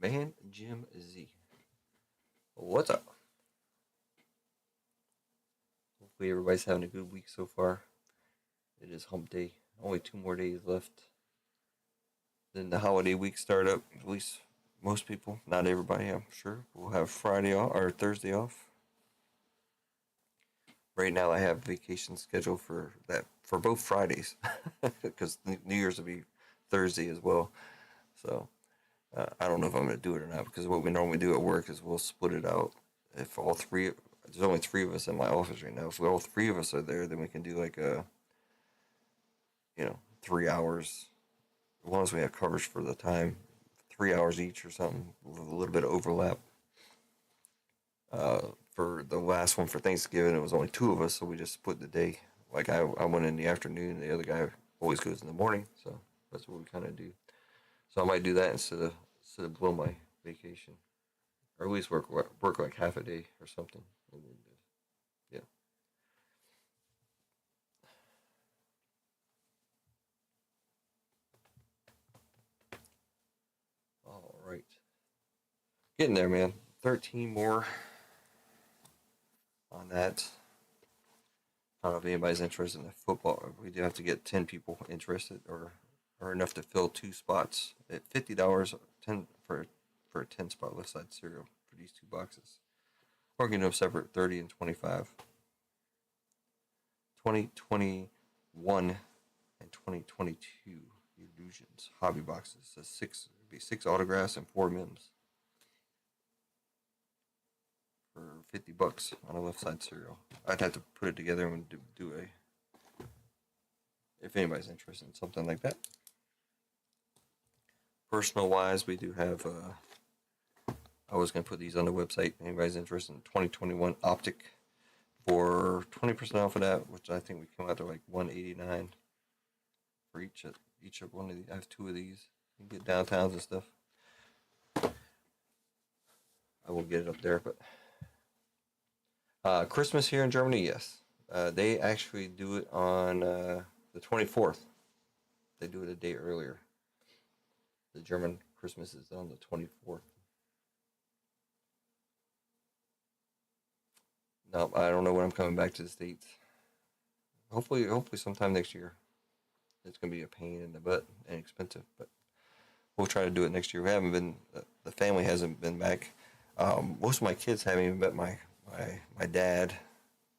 Man, Jim Z. What's up? Hopefully everybody's having a good week so far. It is hump day. Only 2 more days left. Then the holiday week start up. At least most people, not everybody, I'm sure, will have Friday off or Thursday off. Right now I have vacation scheduled for both Fridays because New Year's will be Thursday as well. So I don't know if I'm going to do it or not, because what we normally do at work is we'll split it out. If all three, there's only 3 of us in my office right now. If all 3 of us are there, then we can do like 3 hours. As long as we have coverage for the time, 3 hours each or something, with a little bit of overlap. For the last one for Thanksgiving, it was only 2 of us, so we just split the day. Like I went in the afternoon, the other guy always goes in the morning, so that's what we kind of do. So I might do that instead of blow my vacation, or at least work like half a day or something. Yeah. All right. Getting there, man. 13 more on that. I don't know if anybody's interested in the football. We do have to get 10 people interested, or enough to fill 2 spots at $50. 10 for a 10-spot left side cereal for these 2 boxes. Or getting them separate, 30 and 25. 2021 and 2022 Illusions hobby boxes. So 6 autographs and 4 mims for $50 on a left side cereal. I'd have to put it together and do a, if anybody's interested in something like that. Personal wise, we do have I was going to put these on the website. Anybody's interested in 2021 Optic for 20% off of that, which I think we come out to like $189 for each of one of these. I have 2 of these. You can get downtowns and stuff. I will get it up there, but Christmas here in Germany, yes. They actually do it on the 24th. They do it a day earlier. The German Christmas is on the 24th. No, I don't know when I'm coming back to the States. Hopefully sometime next year. It's gonna be a pain in the butt and expensive, but we'll try to do it next year. We haven't been. The family hasn't been back. Most of my kids haven't even met my dad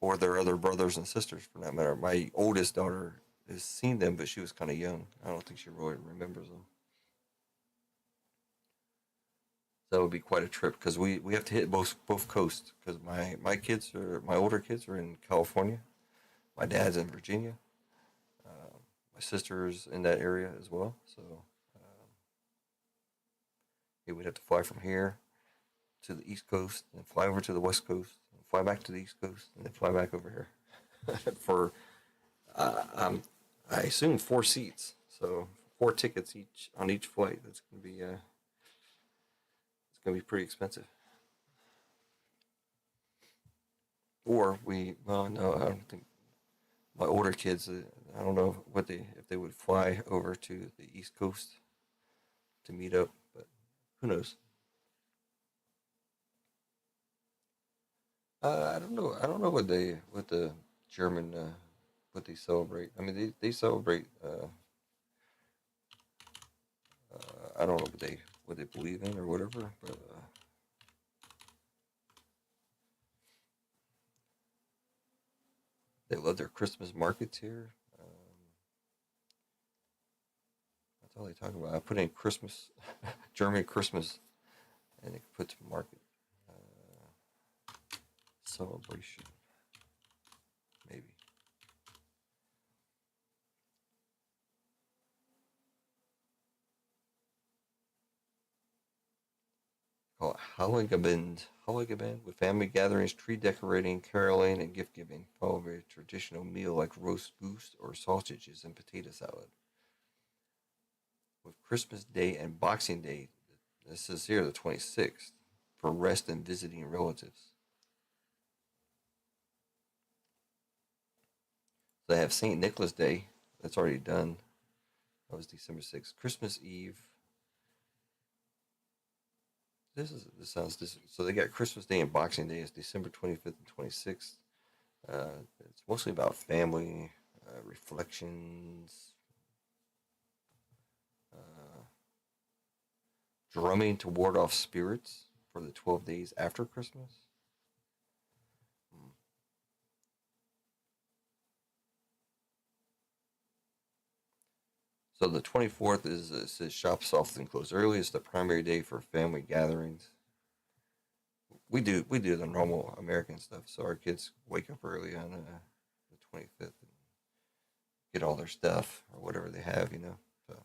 or their other brothers and sisters, for that matter. My oldest daughter has seen them, but she was kind of young. I don't think she really remembers them. That would be quite a trip, because we have to hit both coasts, because my older kids are in California, my dad's in Virginia, my sister's in that area as well, so we'd have to fly from here to the East Coast and fly over to the West Coast and fly back to the East Coast and then fly back over here for I assume 4 seats, so 4 tickets each on each flight. That's gonna be pretty expensive. Or well, no, I don't think my older kids. I don't know if they would fly over to the East Coast to meet up, but who knows? I don't know. I don't know what the German what they celebrate. I mean, they celebrate. I don't know what they believe in or whatever, but they love their Christmas markets here. That's all they talk about. I put in Christmas, German Christmas, and it puts market celebration, maybe. called Halligabend, with family gatherings, tree decorating, caroling, and gift giving, followed by a traditional meal like roast goose or sausages and potato salad. With Christmas Day and Boxing Day, this is here the 26th, for rest and visiting relatives. So they have St. Nicholas Day, that's already done. That was December 6th. Christmas Eve. This sounds so they got Christmas Day and Boxing Day is December 25th and 26th. It's mostly about family, reflections, uh, drumming to ward off spirits for the 12 days after Christmas. Hmm. So the 24th is it says shops often close early. It's the primary day for family gatherings. We do the normal American stuff. So our kids wake up early on the 25th and get all their stuff or whatever they have. So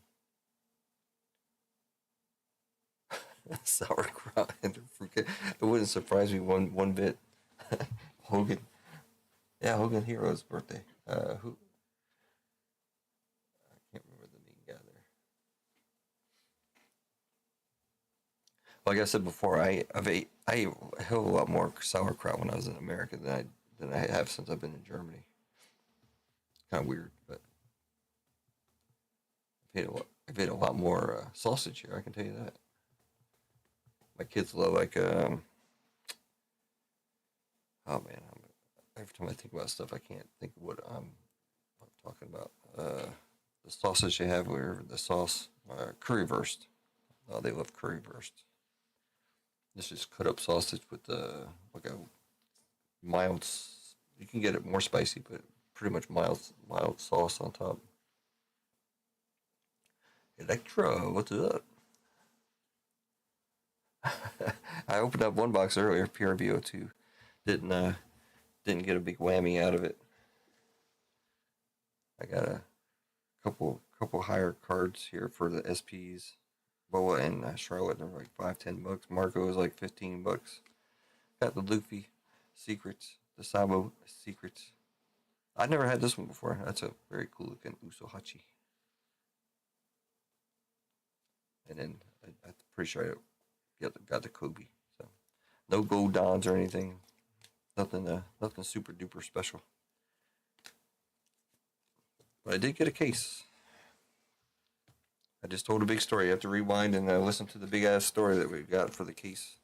sauerkraut and fruitcake. It wouldn't surprise me one bit. Hogan, yeah, Hogan Hero's birthday. Who I can't remember the main guy there. Like I said before, I ate a hell of a lot more sauerkraut when I was in America than I have since I've been in Germany. Kind of weird, but I've ate a lot more sausage here. I can tell you that. My kids love like oh man, every time I think about stuff, I can't think of what I'm talking about. The sausage they have, where the sauce, currywurst. Oh, they love currywurst. This is cut up sausage with like a mild. You can get it more spicy, but pretty much mild sauce on top. Electra, what's up? I opened up one box earlier, PRBO2. Didn't uh didn't get a big whammy out of it. I got a couple higher cards here for the SPs. Boa and Charlotte, they're like $5-10. Marco is like $15. Got the Luffy secrets, the Sabo secrets. I never had this one before. That's a very cool looking Usohachi. And then I'm pretty sure I got the Kobe. So no gold dons or anything. Nothing super duper special. But I did get a case. I just told a big story. You have to rewind and listen to the big ass story that we got for the case.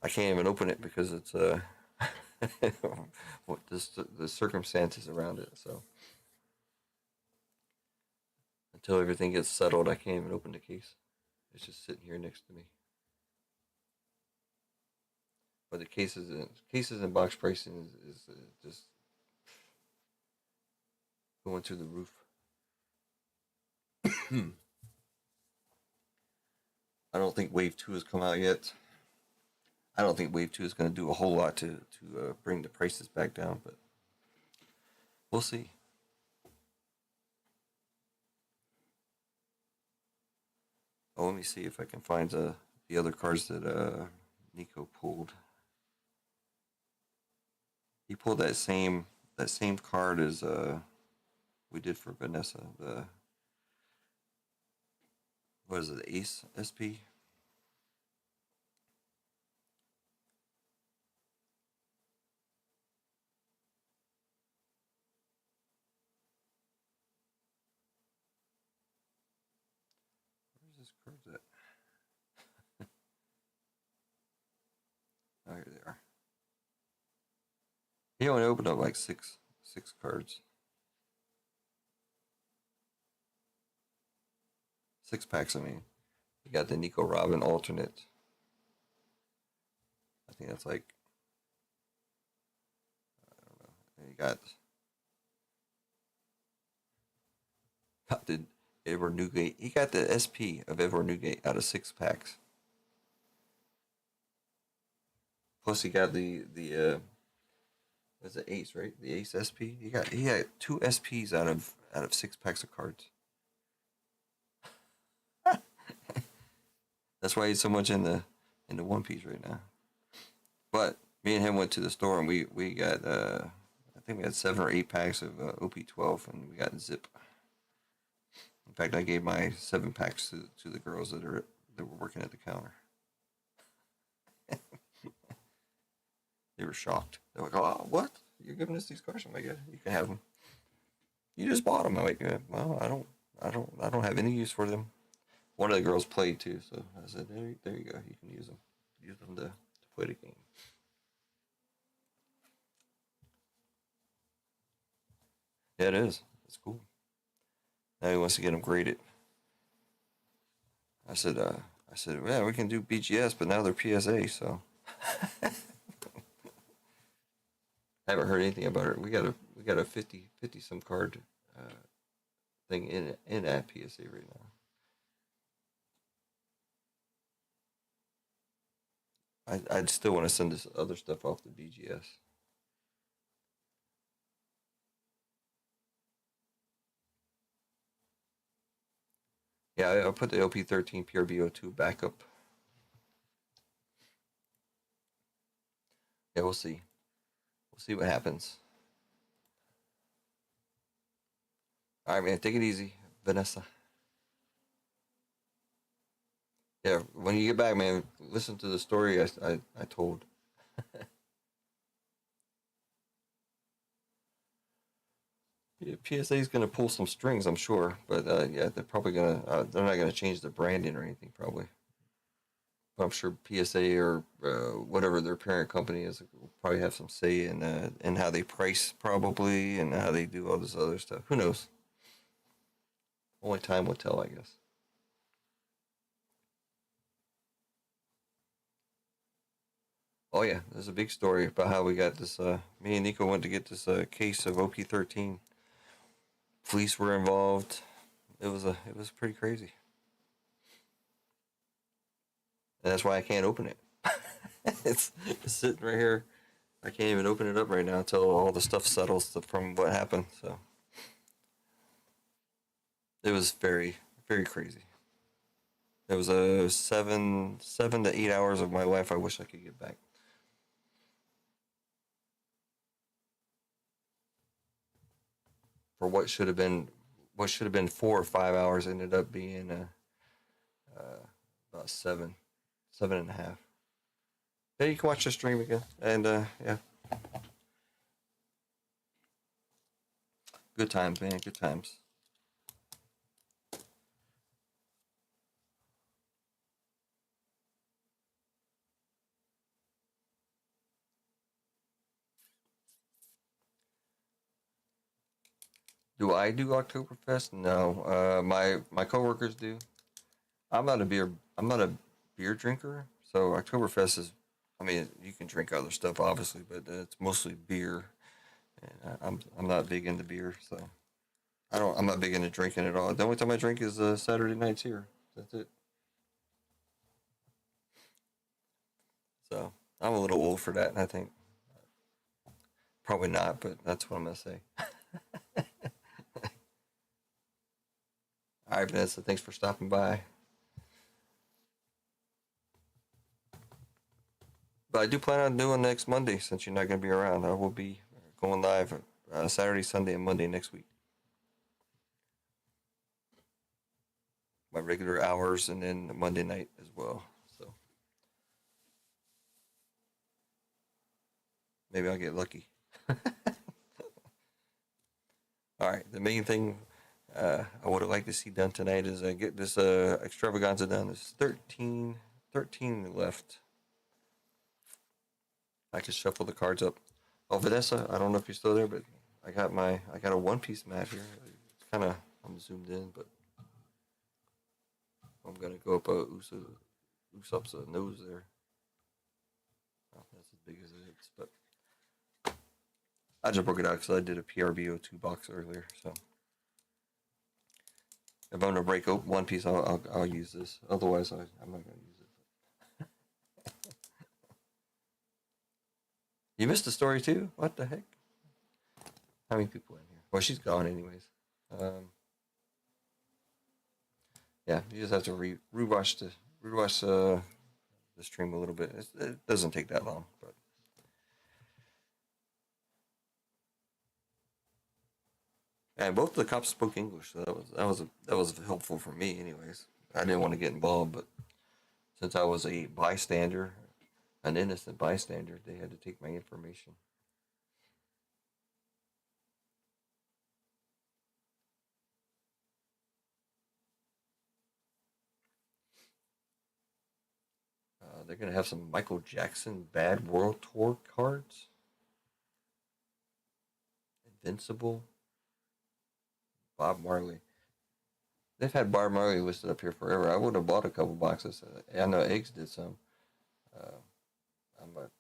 I can't even open it because it's what the circumstances around it. So until everything gets settled, I can't even open the case. It's just sitting here next to me. But the cases and box pricing is just going through the roof. I don't think Wave 2 has come out yet. I don't think Wave 2 is going to do a whole lot to bring the prices back down, but we'll see. Oh, let me see if I can find the other cards that Nico pulled. He pulled that same card as we did for Vanessa. The what is it? The Ace SP. Where's this card at? Oh, here they are. He only opened up like six cards. 6 packs, I mean. You got the Nico Robin alternate. I think that's like, I don't know. And you got the Edward Newgate. He got the SP of Edward Newgate out of 6 packs. Plus he got the was it Ace, right? The Ace SP. He had 2 SPs out of 6 packs of cards. That's why he's so much in the into one piece right now. But me and him went to the store and we got I think we had 7 or 8 packs of OP12 and we got Zip. In fact, I gave my 7 packs to the girls that were working at the counter. They were shocked. They're like, "Oh, what? You're giving us these cards?" I'm like, "Yeah, you can have them. You just bought them." I'm like, "Yeah, well, I don't have any use for them." One of the girls played too, so I said, there you go. You can use them. Use them to play the game. Yeah, it is. It's cool. Now he wants to get them graded. I said, yeah, we can do BGS, but now they're PSA, so I haven't heard anything about it. We got a 50 some card uh, thing in at PSA right now. I'd still want to send this other stuff off to BGS. Yeah, I'll put the LP13 PRBO2 back up. Yeah, we'll see. We'll see what happens. All right, man. Take it easy, Vanessa. Yeah, when you get back, man, listen to the story I told. Yeah, PSA is going to pull some strings, I'm sure, but yeah, they're not gonna change the branding or anything probably. But I'm sure PSA or whatever their parent company is will probably have some say in how they price probably and how they do all this other stuff. Who knows? Only time will tell, I guess. Oh yeah, there's a big story about how we got this. Me and Nico went to get this case of OP13. Police were involved. It was pretty crazy, and that's why I can't open it. It's sitting right here. I can't even open it up right now until all the stuff settles from what happened. So it was very crazy. It was a 7 to 8 hours of my life. I wish I could get back for what should have been 4 or 5 hours ended up being about 7.5. Yeah, you can watch the stream again, and yeah, good times, man, good times. Do I do Oktoberfest? No, my coworkers do. I'm not a beer. I'm not a beer drinker, so Oktoberfest is. I mean, you can drink other stuff, obviously, but it's mostly beer. And I'm not big into beer, so I'm not big into drinking at all. The only time I drink is Saturday nights here. That's it. So I'm a little old for that, I think. Probably not, but that's what I'm gonna say. All right, Vanessa, thanks for stopping by. But I do plan on doing next Monday since you're not gonna be around. I will be going live Saturday, Sunday, and Monday next week. My regular hours, and then Monday night as well. So maybe I'll get lucky. All right, the main thing I would have liked to see done tonight is get this extravaganza done. There's 13 left. I can shuffle the cards up. Oh, Vanessa, I don't know if you're still there, but I got a one piece mat here. It's kind of I'm zoomed in, but I'm gonna go up Usopp's nose there. Oh, that's as big as it is, but I just broke it out because I did a PRBO2 box earlier. So if I'm gonna break open one piece, I'll use this. Otherwise, I'm not gonna use it. You missed the story too. What the heck? How many people in here? Well, she's gone anyways. Um, yeah, you just have to rewatch the stream a little bit. It doesn't take that long, but and both of the cops spoke English, so that was helpful for me, anyways. I didn't want to get involved, but since I was a bystander, an innocent bystander, they had to take my information. They're gonna have some Michael Jackson Bad World Tour cards. Invincible, Bob Marley. They've had Bob Marley listed up here forever. I would have bought a couple boxes. I know Eggs did some. Uh, I'm a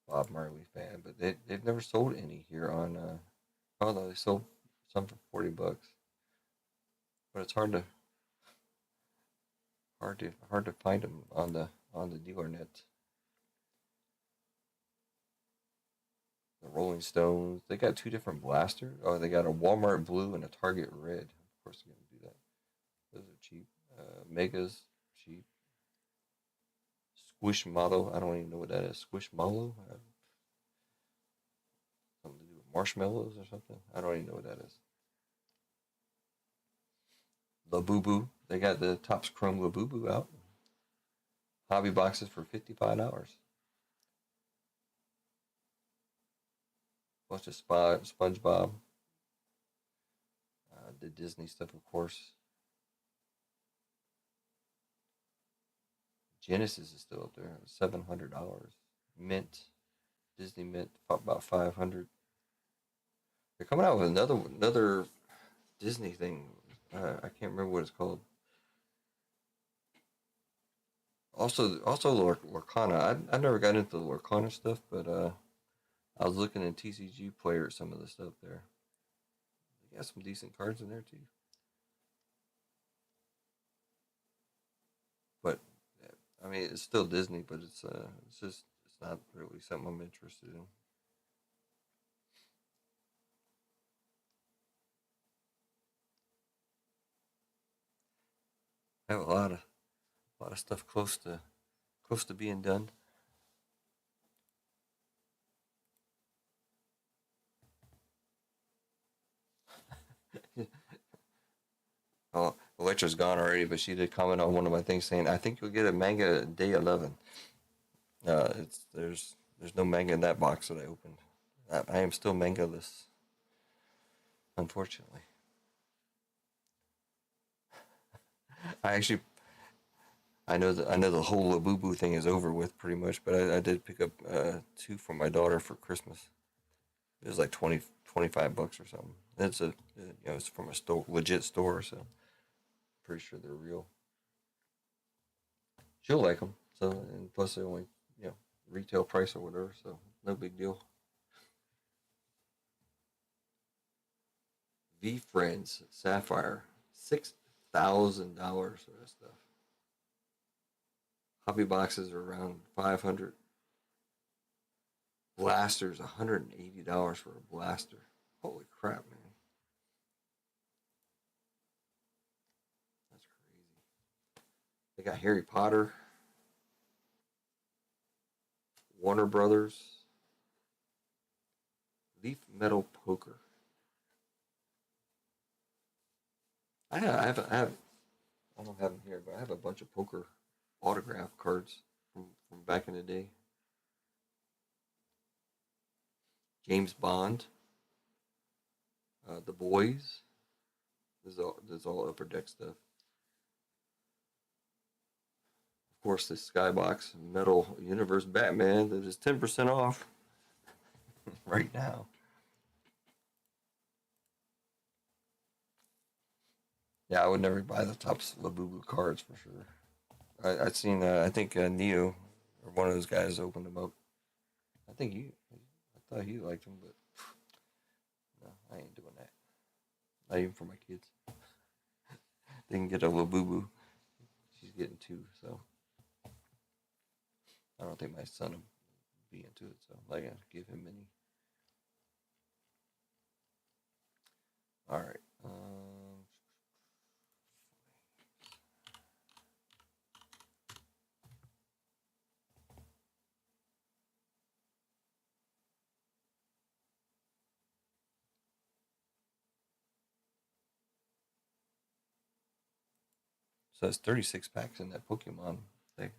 Bob Marley fan, but they've never sold any here on. Oh no, they sold some for $40, but it's hard to find them on the dealer net. The Rolling Stones. They got two different blasters. Oh, they got a Walmart blue and a Target red. Of course, they're gonna do that. Those are cheap. Megas cheap. Squishmallow. I don't even know what that is. Squishmallow. Something to do with marshmallows or something. I don't even know what that is. Labubu. They got the Topps Chrome Labubu out. Hobby boxes for $55. Bunch of SpongeBob. The Disney stuff, of course. Genesis is still up there, $700. Mint, Disney Mint, about 500. They're coming out with another Disney thing. I can't remember what it's called. Also Lorcana. I never got into the Lorcana stuff, but I was looking in TCG Player at some of the stuff there. They got some decent cards in there too. But I mean, it's still Disney, but it's not really something I'm interested in. I have a lot of stuff close to being done. Oh, Electra's gone already, but she did comment on one of my things saying, "I think you'll get a manga day 11." It's there's no manga in that box that I opened. I am still manga-less, unfortunately. I actually I know the whole Labubu thing is over with pretty much, but I did pick up two for my daughter for Christmas. It was like 25 bucks or something. It's from a store, legit store, so pretty sure they're real. She'll like them. So and plus they only retail price or whatever, so no big deal. V Friends Sapphire, $6,000 for this stuff. Hobby boxes are around 500. Blasters, $180 for a blaster. Holy crap, man! That's crazy. They got Harry Potter, Warner Brothers, Leaf Metal Poker. I don't have them here, but I have a bunch of poker autograph cards from back in the day. James Bond, The Boys. This is all upper deck stuff. Of course, this Skybox Metal Universe Batman that is 10% off right now. Yeah, I would never buy the Topps Labubu cards for sure. I've seen, I think Neo or one of those guys opened them up. I thought he liked them, but no, I ain't doing that. Not even for my kids. They can get a Labubu. She's getting two, so I don't think my son will be into it. So I gotta give him many. All right. So it's 36 packs in that Pokemon thing.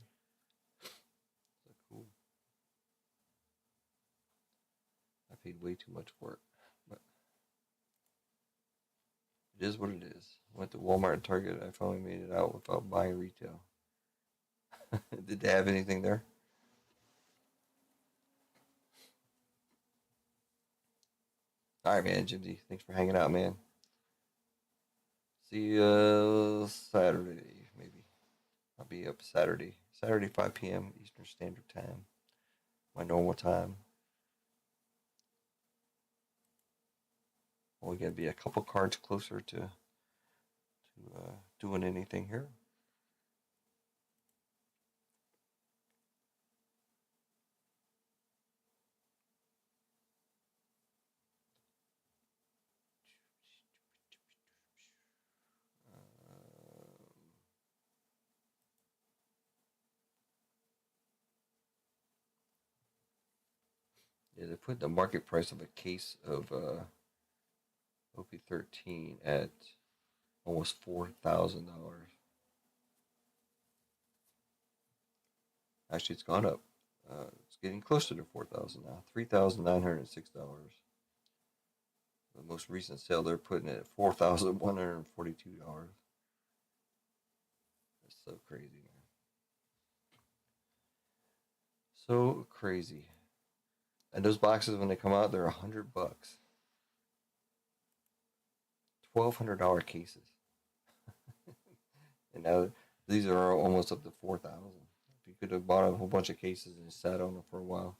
So cool. I paid way too much for it, but it is what it is. Went to Walmart and Target. I finally made it out without buying retail. Did they have anything there? All right, man, Jimsy. Thanks for hanging out, man. See you Saturday, maybe. I'll be up Saturday. Saturday, 5 p.m. Eastern Standard Time. My normal time. Well, we got to be a couple cards closer to doing anything here. Yeah, they put the market price of a case of OP13 at almost $4,000. Actually, it's gone up. It's getting closer to 4,000 now. $3,906. The most recent sale, they're putting it at $4,142. That's so crazy, man. So crazy. And those boxes, when they come out, they're $100. $1,200 cases. And now these are almost up to 4,000. If you could have bought a whole bunch of cases and sat on them for a while,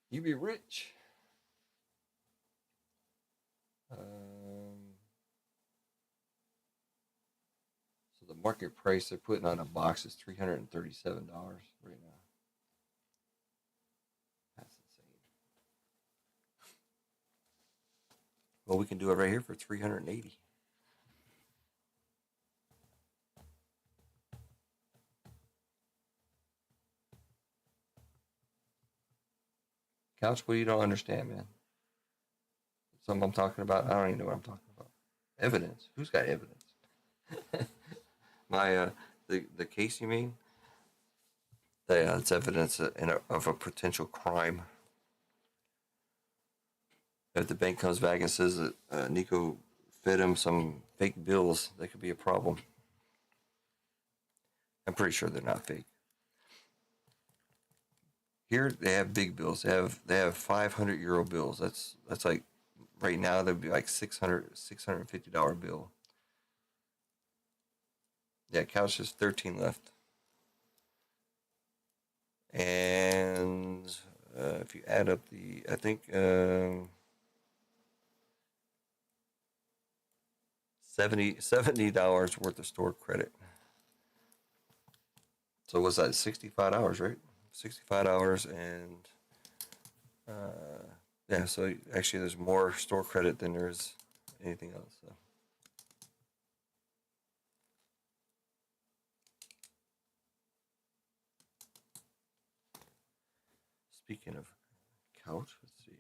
you'd be rich. So the market price they're putting on a box is $337 right now. That's insane. Well, we can do it right here for $380. Couch, what you don't understand, man? Something I'm talking about. I don't even know what I'm talking about. Evidence. Who's got evidence? My the case you mean? Yeah, it's evidence of a potential crime. If the bank comes back and says that Nico fed him some fake bills, that could be a problem. I'm pretty sure they're not fake. Here they have big bills. They have 500 euro bills. That's like right now that'd be like $650 bill. Yeah, couch is 13 left. And if you add up I think $70 worth of store credit. So what's that? 65 hours, right? 65 hours and yeah. So actually, there's more store credit than there's anything else. So. Speaking of couch, let's see.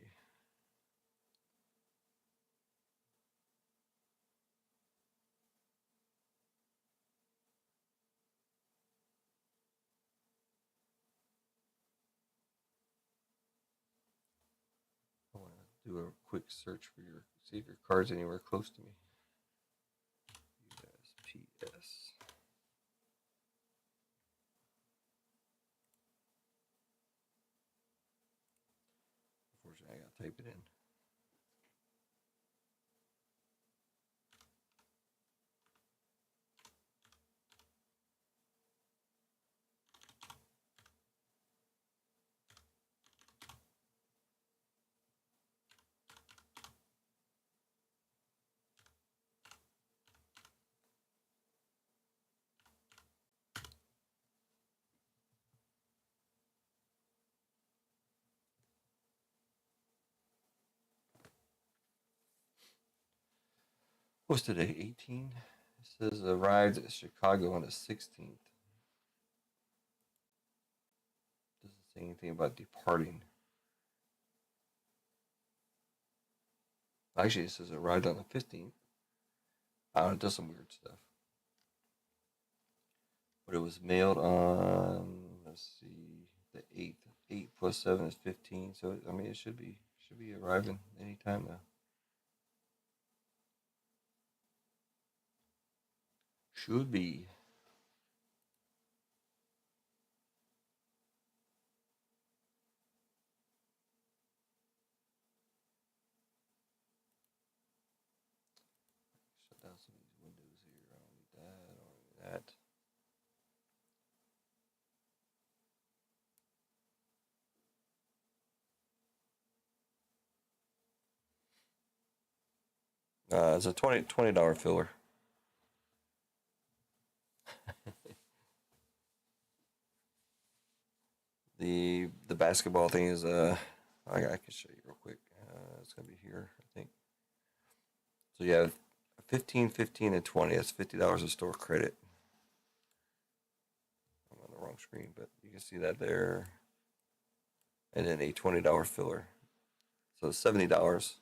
I want to do a quick search for see if your card's anywhere close to me. USPS. Unfortunately, I gotta type it in. What's today? 18. It says arrived at Chicago on the 16th. Doesn't say anything about departing. Actually, it says arrived on the 15th. I don't know, it does some weird stuff. But it was mailed on, let's see, the 8th. 8 plus 7 is 15. So I mean, it should be arriving anytime now. Should be. Shut down some of these windows here. I don't need that. I don't need that. It's a $20 filler. The basketball thing is I can show you real quick. It's gonna be here, I think. So you have 15, 15, and 20. That's $50 of store credit. I'm on the wrong screen, but you can see that there. And then a $20 filler. So $70.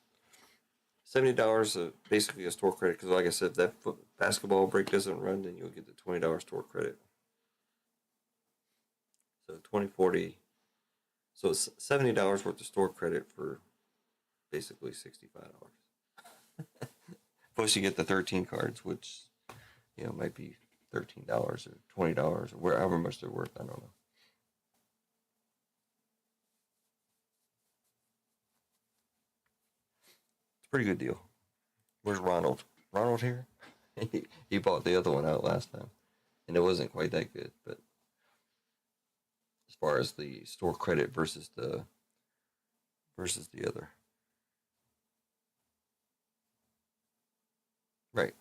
$70 basically a store credit because, like I said, if that basketball break doesn't run, then you'll get the $20 store credit. So 2040. So it's $70 worth of store credit for basically $65. Plus, you get the 13 cards, which might be $13 or $20 or wherever much they're worth. I don't know. It's a pretty good deal. Where's Ronald? Ronald here? He bought the other one out last time, and it wasn't quite that good. But as far as the store credit versus the other, right?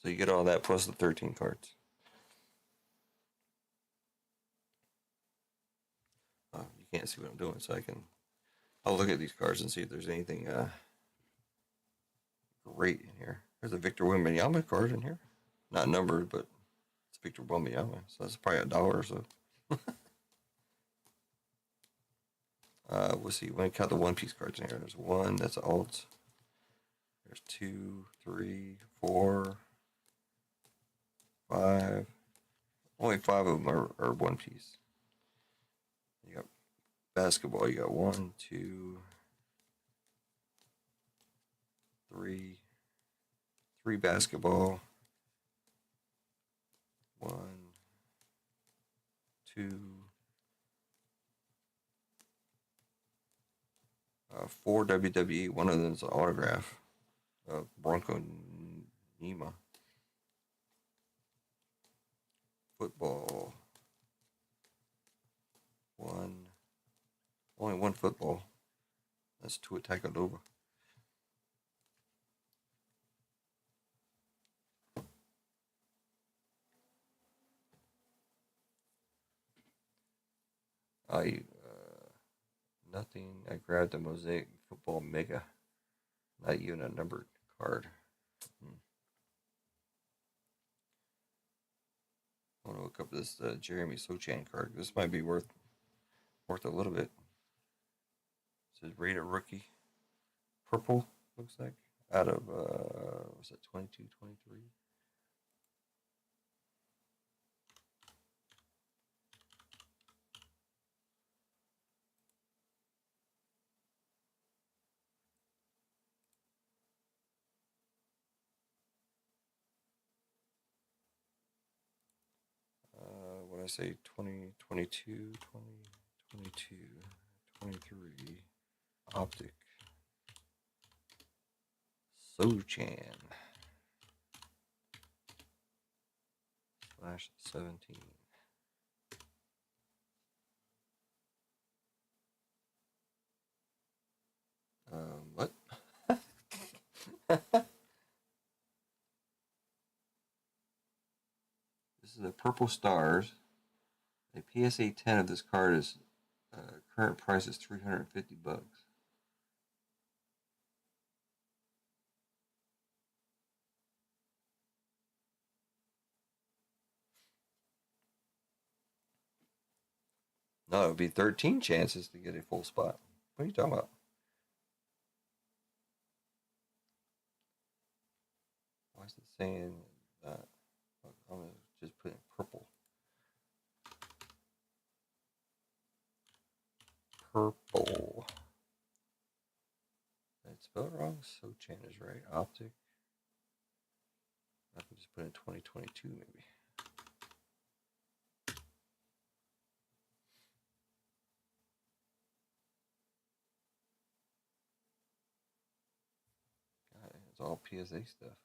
So you get all that plus the 13 cards. You can't see what I'm doing, so I'll look at these cards and see if there's anything great in here. There's a Victor Wembanyama card in here, not numbered, but it's Victor Wembanyama, so that's probably $1 or so. We'll see. When I count the One Piece cards in here, there's one that's alt. There's 2, 3, 4, 5. Only 5 of them are One Piece. You got basketball. You got 1, 2, 3, 3 basketball. 1, 2, 4 WWE. One of them is an autograph of Bronco Nima. Football. Only one football. That's Tua Tagovailoa. I nothing. I grabbed a Mosaic Football Mega. Not even a numbered card. I want to look up this Jeremy Sochan card. This might be worth a little bit. It says rated rookie. Purple, looks like. Out of, was it 22, 23? When I say 20, 22, 20, 22, 23, Optic. Sochan. /17. What? This is the Purple Stars. A PSA 10 of this card is current price is $350. No, it would be 13 chances to get a full spot. What are you talking about? Why is it saying that? I'm going to just put in purple. Oh. That's spelled wrong. Sochan is right. Optic. I can just put in 2022 maybe. God, it's all PSA stuff.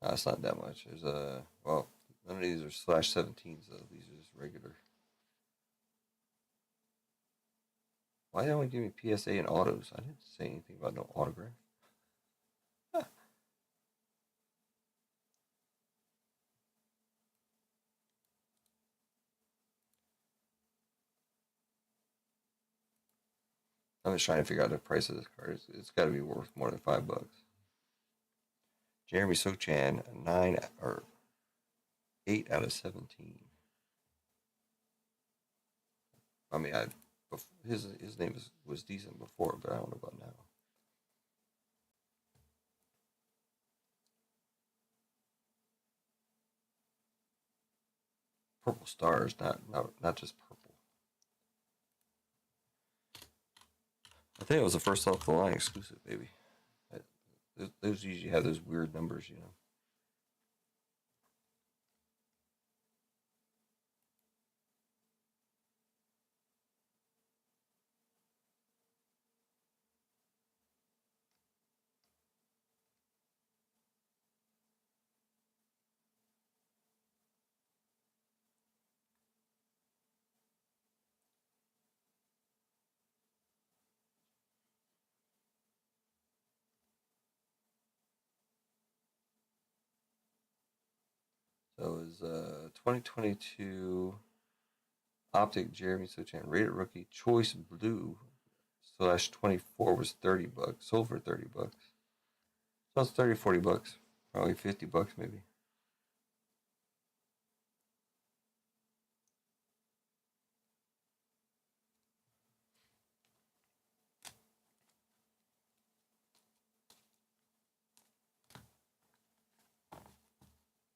It's not that much. There's well, none of these are /17s though. These are just regular. Why did they only give me PSA and autos? I didn't say anything about no autograph. I'm just trying to figure out the price of this card. It's got to be worth more than $5. Jeremy Sochan, 9 or 8 out of 17. I mean, his name was decent before, but I don't know about now. Purple stars, not just purple. I think it was the first off the line exclusive, baby. Those usually have those weird numbers, you know. So it was 2022 Optic Jeremy Sochan rated rookie choice blue /24 was $30. Sold for $30. So it's 30, $40. Probably $50 maybe.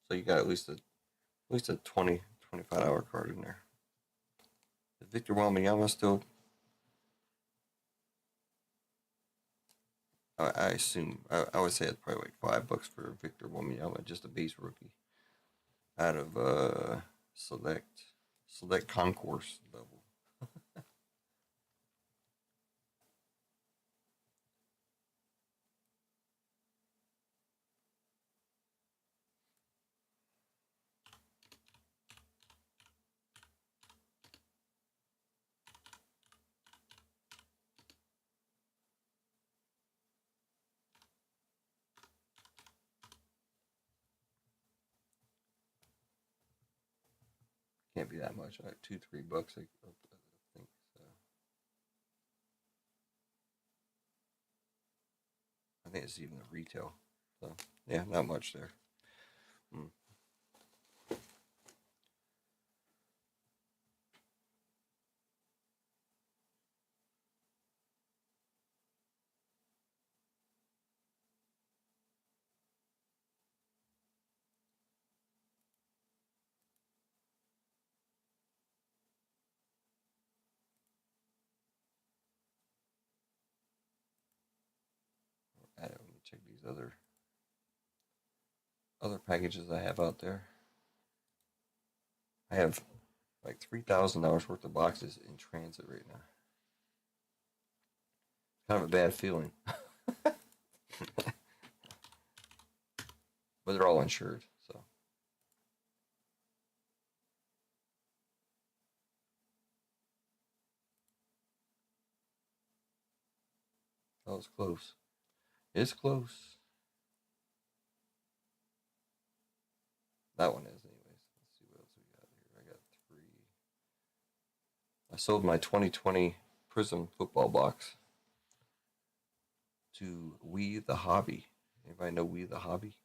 So you got at least a 20, 25 hour card in there. Is Victor Wembanyama still? I assume I would say it's probably like $5 for Victor Wembanyama, just a base rookie out of select concourse level. Can't be that much, like $2, $3. I think so. I think it's even the retail. So yeah, not much there. Let me check these other packages I have out there. I have like $3,000 worth of boxes in transit right now. Kind of a bad feeling. But they're all insured, so. That was close. It's close. That one is, anyways. Let's see what else we got here. I got 3. I sold my 2020 Prism football box to We the Hobby. Anybody know We the Hobby?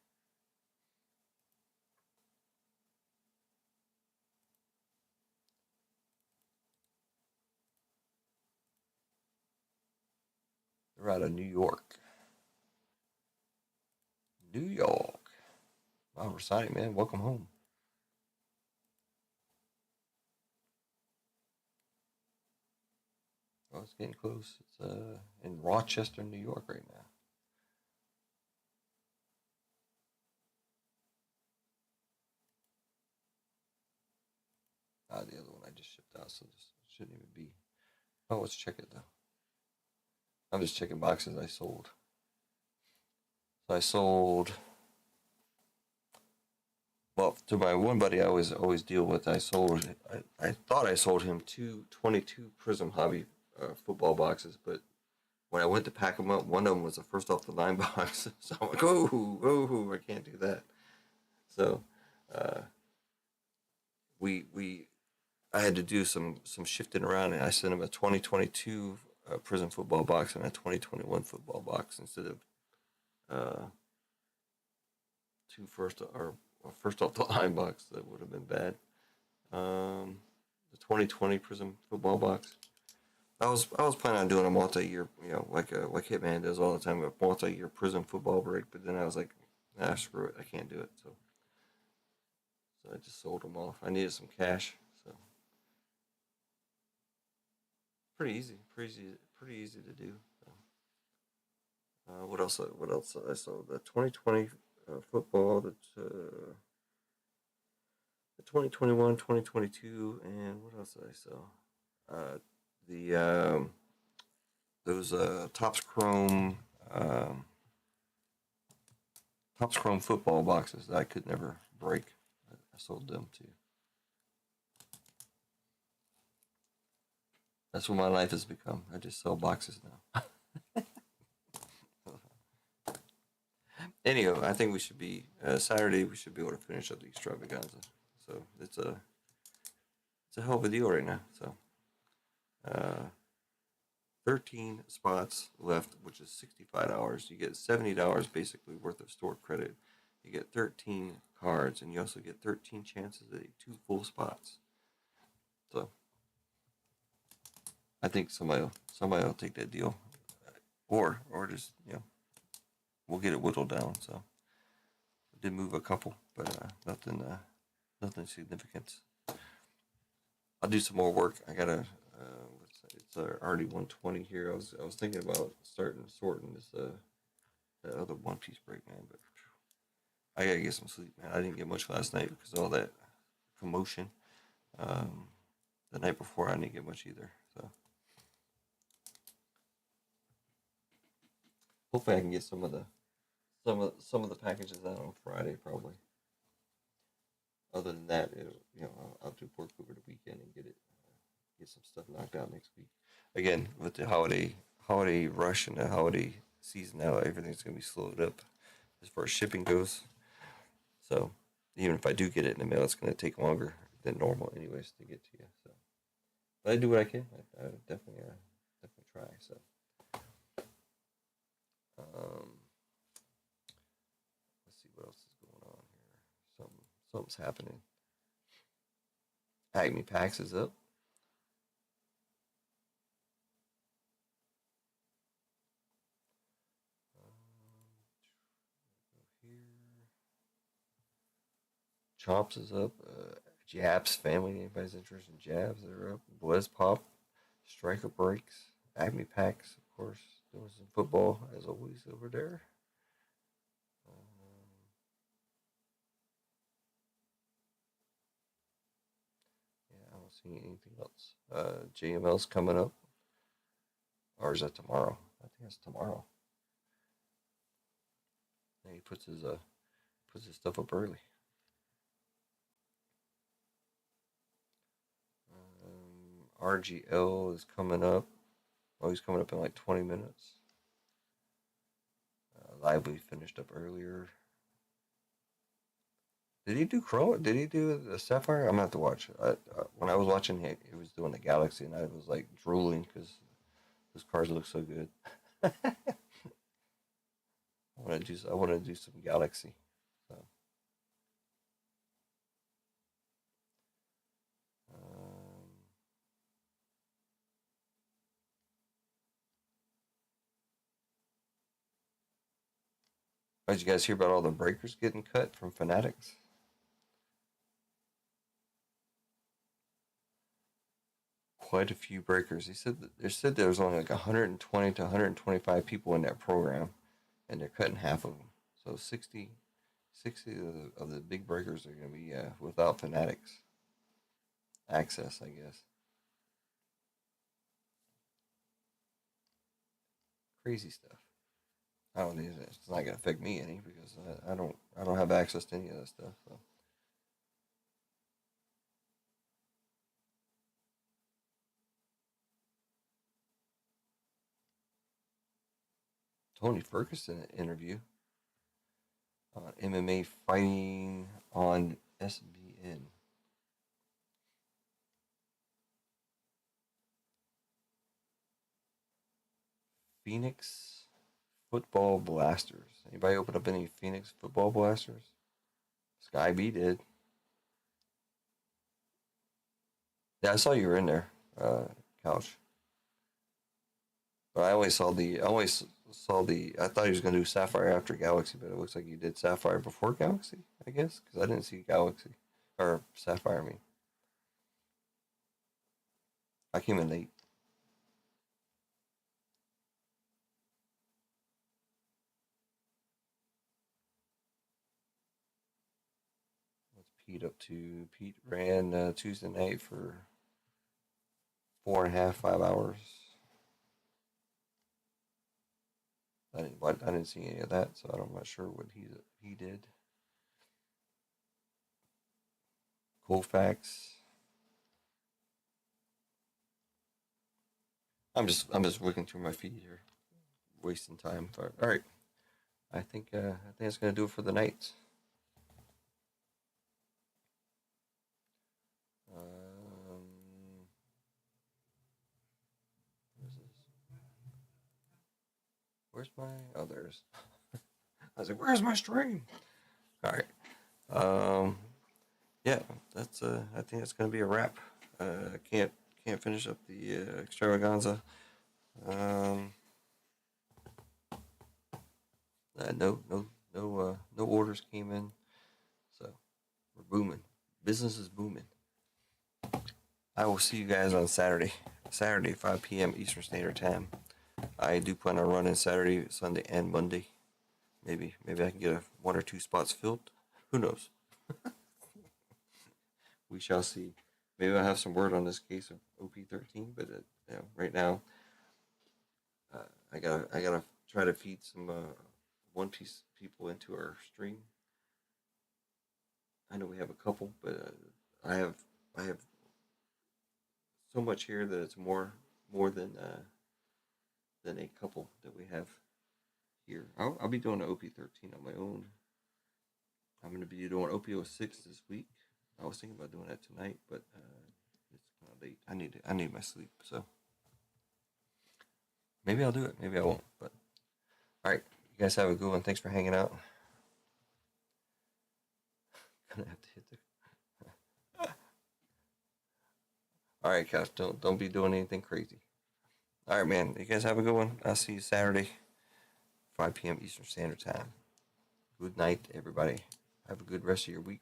They're out of New York. New York. Wow, Rasani, man, welcome home. Oh, it's getting close. It's in Rochester, New York right now. The other one I just shipped out, so this shouldn't even be. Oh, let's check it though. I'm just checking boxes I sold. So I sold. Well, to my one buddy I always deal with, I sold. I thought I sold him 222 Prism Hobby football boxes, but when I went to pack them up, one of them was a first off the line box. So I'm like, oh, I can't do that. So we I had to do some shifting around, and I sent him a 2022 Prism football box and a 2021 football box instead of two first or first off the line box. That would have been bad. The 2020 Prism football box. I was planning on doing a multi-year, like Hitman does all the time, a multi-year Prism football break. But then I was like, screw it, I can't do it. So I just sold them off. I needed some cash, so pretty easy to do. What else? What else? I saw the 2020 football, the 2021, 2022, and what else did I sell? The those Topps Chrome football boxes that I could never break. I sold them too. That's what my life has become. I just sell boxes now. Anyway, I think we should be Saturday. We should be able to finish up the extravaganza. So it's a hell of a deal right now. So 13 spots left, which is $65. You get $70 basically worth of store credit. You get 13 cards, and you also get 13 chances at 2 full spots. So I think somebody will take that deal, or just we'll get it whittled down. So I did move a couple, but nothing significant. I'll do some more work. I gotta. It's already 1:20 here. I was thinking about sorting this that other One Piece break, man, but I gotta get some sleep, man. I didn't get much last night because of all that commotion. The night before, I didn't get much either. So hopefully, I can get some of the packages out on Friday, probably. Other than that, I'll do work over the weekend and get some stuff knocked out next week. Again, with the holiday rush and the holiday season now, everything's gonna be slowed up as far as shipping goes. So even if I do get it in the mail, it's gonna take longer than normal, anyways, to get to you. So, but I do what I can. I definitely try. So, let's see what else is going on here. Something's happening. Acme Pax is up. Here. Chops is up. Jabs family. Anybody's interested in Jabs? They're up. Blizz Pop. Striker breaks. Acme Packs, of course, doing some football as always over there. Yeah, I don't see anything else. JML's coming up. Or is that tomorrow? I think it's tomorrow. And he puts his stuff up early. RGL is coming up. Oh, he's coming up in like 20 minutes. Lively finished up earlier. Did he do Chrome? Did he do the Sapphire? I'm gonna have to watch. When I was watching, he was doing the Galaxy, and I was like drooling because those cars look so good. I want to do some Galaxy. So. Did you guys hear about all the breakers getting cut from Fanatics? quite a few breakers. They said there was only like 120 to 125 people in that program, and they're cutting half of them. So 60 of the big breakers are going to be without fanatics access, I guess. Crazy stuff. I don't need it. It's not going to affect me any because I don't have access to any of that stuff. So. Tony Ferguson interview on MMA fighting on SBN. Phoenix Football Blasters. Anybody open up any Phoenix Football Blasters? Sky B did. Yeah, I saw you were in there, Couch. But I thought he was going to do Sapphire after Galaxy, but it looks like he did Sapphire before Galaxy, I guess, because I didn't see Galaxy. Or Sapphire, I mean. I came in late. What's Pete up to? Pete ran Tuesday night for 4.5, 5 hours. I didn't see any of that, so I'm not sure what he did. Colfax. I'm just looking through my feed here, wasting time. But, all right, I think that's gonna do it for the night. Um, where's my? Oh, there's. I was like, where's my stream? All right. Yeah, that's. I think that's gonna be a wrap. Can't finish up the extravaganza. Um, no orders came in, so we're booming. Business is booming. I will see you guys on Saturday. Saturday, 5 p.m. Eastern Standard Time. I do plan on running Saturday, Sunday, and Monday. Maybe I can get one or two spots filled. Who knows? We shall see. Maybe I'll have some word on this case of OP13, but right now, I gotta try to feed some One Piece people into our stream. I know we have a couple, but I have so much here that it's more than a couple that we have here. I'll be doing the OP13 on my own. I'm going to be doing OP06 this week. I was thinking about doing that tonight, but it's kind of late. I need my sleep, so maybe I'll do it. Maybe I won't. But all right, you guys have a good one. Thanks for hanging out. Gonna have to hit the. All right, guys, don't be doing anything crazy. All right, man. You guys have a good one. I'll see you Saturday, 5 p.m. Eastern Standard Time. Good night, everybody. Have a good rest of your week.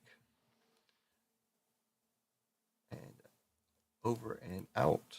And over and out.